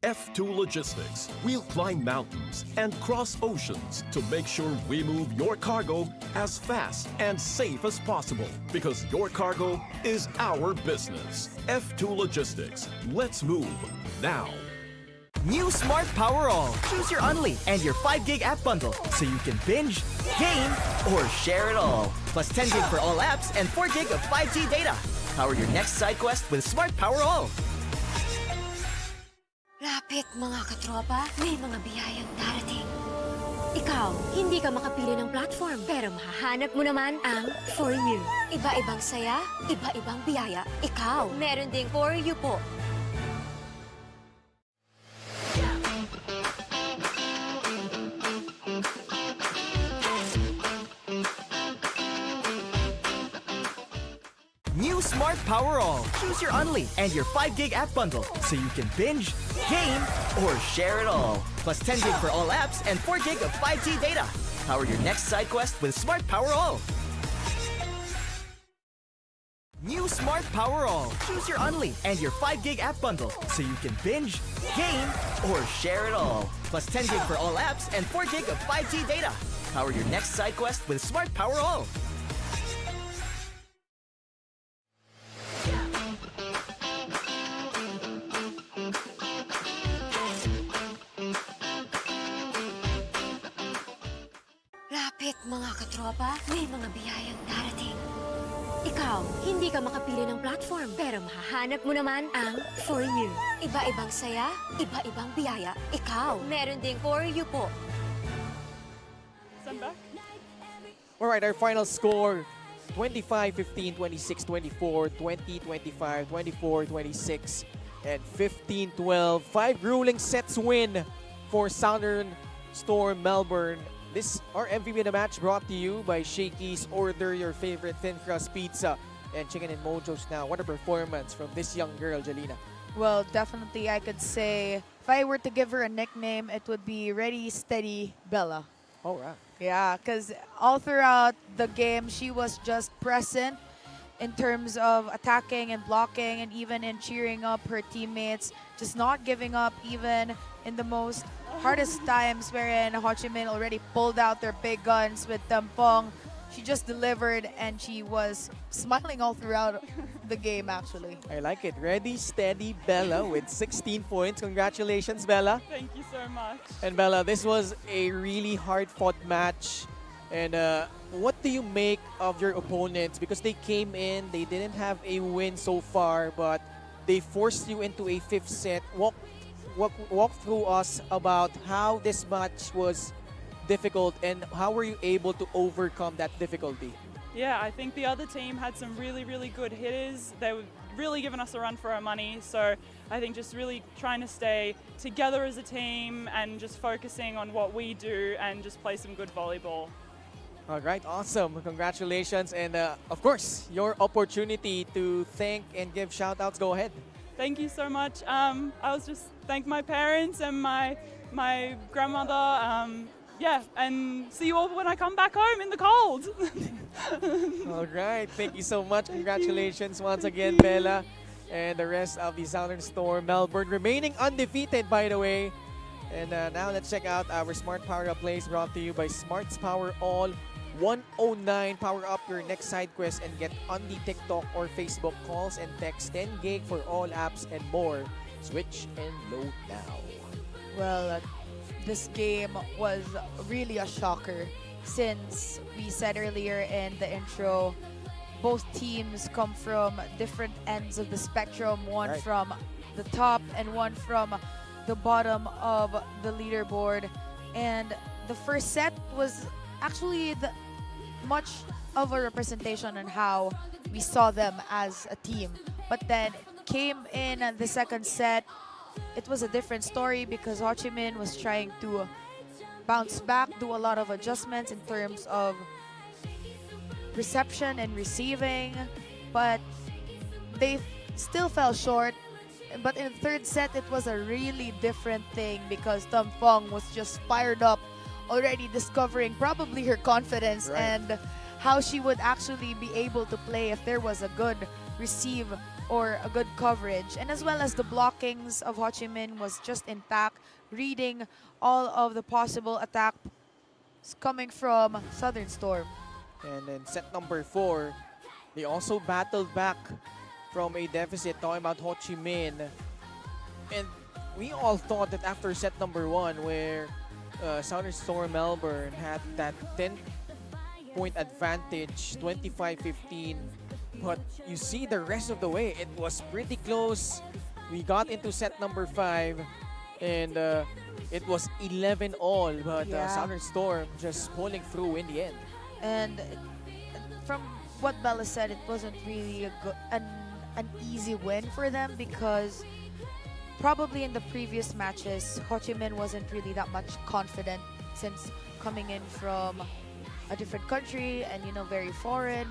F2 Logistics. We'll climb mountains and cross oceans to make sure we move your cargo as fast and safe as possible because your cargo is our business. F2 Logistics. Let's move now. New Smart Power All. Choose your Unli and your 5 gig app bundle so you can binge, game, or share it all. Plus 10 gig for all apps and 4 gig of 5G data. Power your next side quest with Smart Power All. Lapit mga katropa, may mga biyayang darating. Ikaw, hindi ka makapili ng platform, pero mahahanap mo naman ang For You. Iba-ibang saya, iba-ibang biyaya. Ikaw, meron ding For You po. New Smart Power All. Choose your Unli and your 5 gig app bundle so you can binge, game, or share it all. Plus 10 gig for all apps and 4 gig of 5G data. Power your next side quest with Smart Power All. New Smart Power All. Choose your Unli and your 5 gig app bundle so you can binge, game, or share it all. Plus 10 gig for all apps and 4 gig of 5G data. Power your next side quest with Smart Power All. Lapit mga katropa, may mga biyayang darating. Ikaw, hindi ka makapili ng platform, pero mahahanap mo naman ang For You. Iba-ibang saya, iba-ibang biyaya. Ikaw, meron ding For You po. Stand back. Alright, our final score: 25-15, 26-24, 20-25, 24-26, and 15-12. 5 grueling sets win for Southern Storm Melbourne. This our MVP of the match brought to you by Shakey's. Order your favorite thin crust pizza and chicken and mojos now. What a performance from this young girl, Jelena. Well, definitely I could say if I were to give her a nickname, it would be Ready, Steady, Bella. All right. Yeah, because all throughout the game, she was just present in terms of attacking and blocking and even in cheering up her teammates, just not giving up even in the most hardest times wherein Ho Chi Minh already pulled out their big guns with Tampong. She just delivered and she was smiling all throughout the game actually. I like it. Ready, steady, Bella with 16 points. Congratulations, Bella. Thank you so much. And Bella, this was a really hard-fought match. And what do you make of your opponents? Because they came in, they didn't have a win so far, but they forced you into a 5th set. Walk walk through us about how this match was difficult and how were you able to overcome that difficulty? Yeah, I think the other team had some really, really good hitters. They were really giving us a run for our money. So I think just really trying to stay together as a team and just focusing on what we do and just play some good volleyball. All right, awesome. Congratulations. And of course, your opportunity to thank and give shout outs. Go ahead. Thank you so much. I was just thank my parents and my grandmother. Yeah, and see you all when I come back home in the cold. All right, thank you so much. Congratulations once again, Bella, and the rest of the Southern Storm Melbourne, remaining undefeated, by the way. And now let's check out our Smart Power Up plays brought to you by Smart's Power All 109. Power up your next side quest and get on the TikTok or Facebook calls and text 10 gig for all apps and more. Switch and load now. Well, this game was really a shocker since we said earlier in the intro, both teams come from different ends of the spectrum, one Right. from the top and one from the bottom of the leaderboard. And the first set was actually much of a representation on how we saw them as a team. But then came in the second set, it was a different story because Ho Chi Minh was trying to bounce back, do a lot of adjustments in terms of reception and receiving, but they still fell short. But in the third set, it was a really different thing because Tam Fong was just fired up, already discovering probably her confidence Right. and how she would actually be able to play if there was a good receive or a good coverage. And as well as the blockings of Ho Chi Minh was just intact, reading all of the possible attacks coming from Southern Storm. And then set number 4, they also battled back from a deficit, talking about Ho Chi Minh. And we all thought that after set number 1, where Southern Storm Melbourne had that 10-point advantage, 25-15. But you see the rest of the way, it was pretty close. We got into set number 5, and it was 11 all. But Yeah. Southern Storm just pulling through in the end. And from what Bella said, it wasn't really an easy win for them because probably in the previous matches, Ho Chi Minh wasn't really that much confident since coming in from a different country and, very foreign.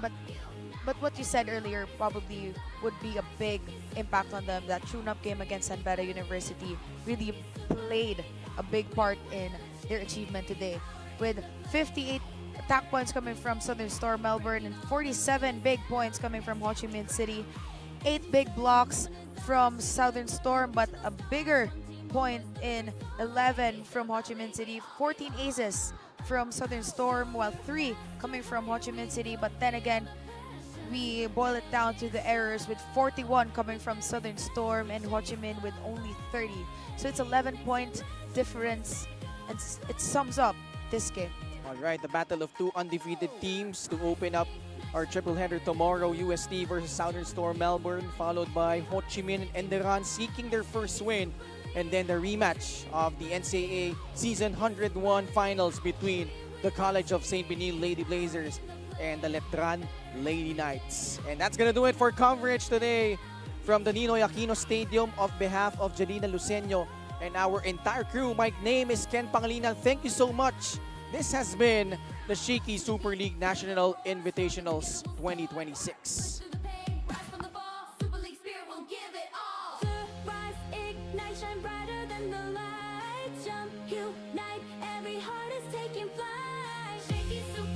But what you said earlier probably would be a big impact on them. That tune-up game against San Beda University really played a big part in their achievement today. With 58 attack points coming from Southern Storm Melbourne and 47 big points coming from Ho Chi Minh City. 8 big blocks from Southern Storm, but a bigger point in 11 from Ho Chi Minh City. 14 aces from Southern Storm, while 3 coming from Ho Chi Minh City. But then again, we boil it down to the errors with 41 coming from Southern Storm and Ho Chi Minh with only 30. So it's 11-point difference, and it sums up this game. All right, the battle of 2 undefeated teams to open up our triple header tomorrow. UST versus Southern Storm Melbourne, followed by Ho Chi Minh and Enderan seeking their first win. And then the rematch of the NCAA Season 101 Finals between the College of St. Benil Lady Blazers and the Letran Lady Knights. And that's gonna do it for coverage today from the Ninoy Aquino Stadium. On behalf of Jelina Luceño and our entire crew, my name is Ken Pangilinan. Thank you so much. This has been the Shakey Super League National Invitationals 2026. Unite, every heart is taking flight. Shakey Super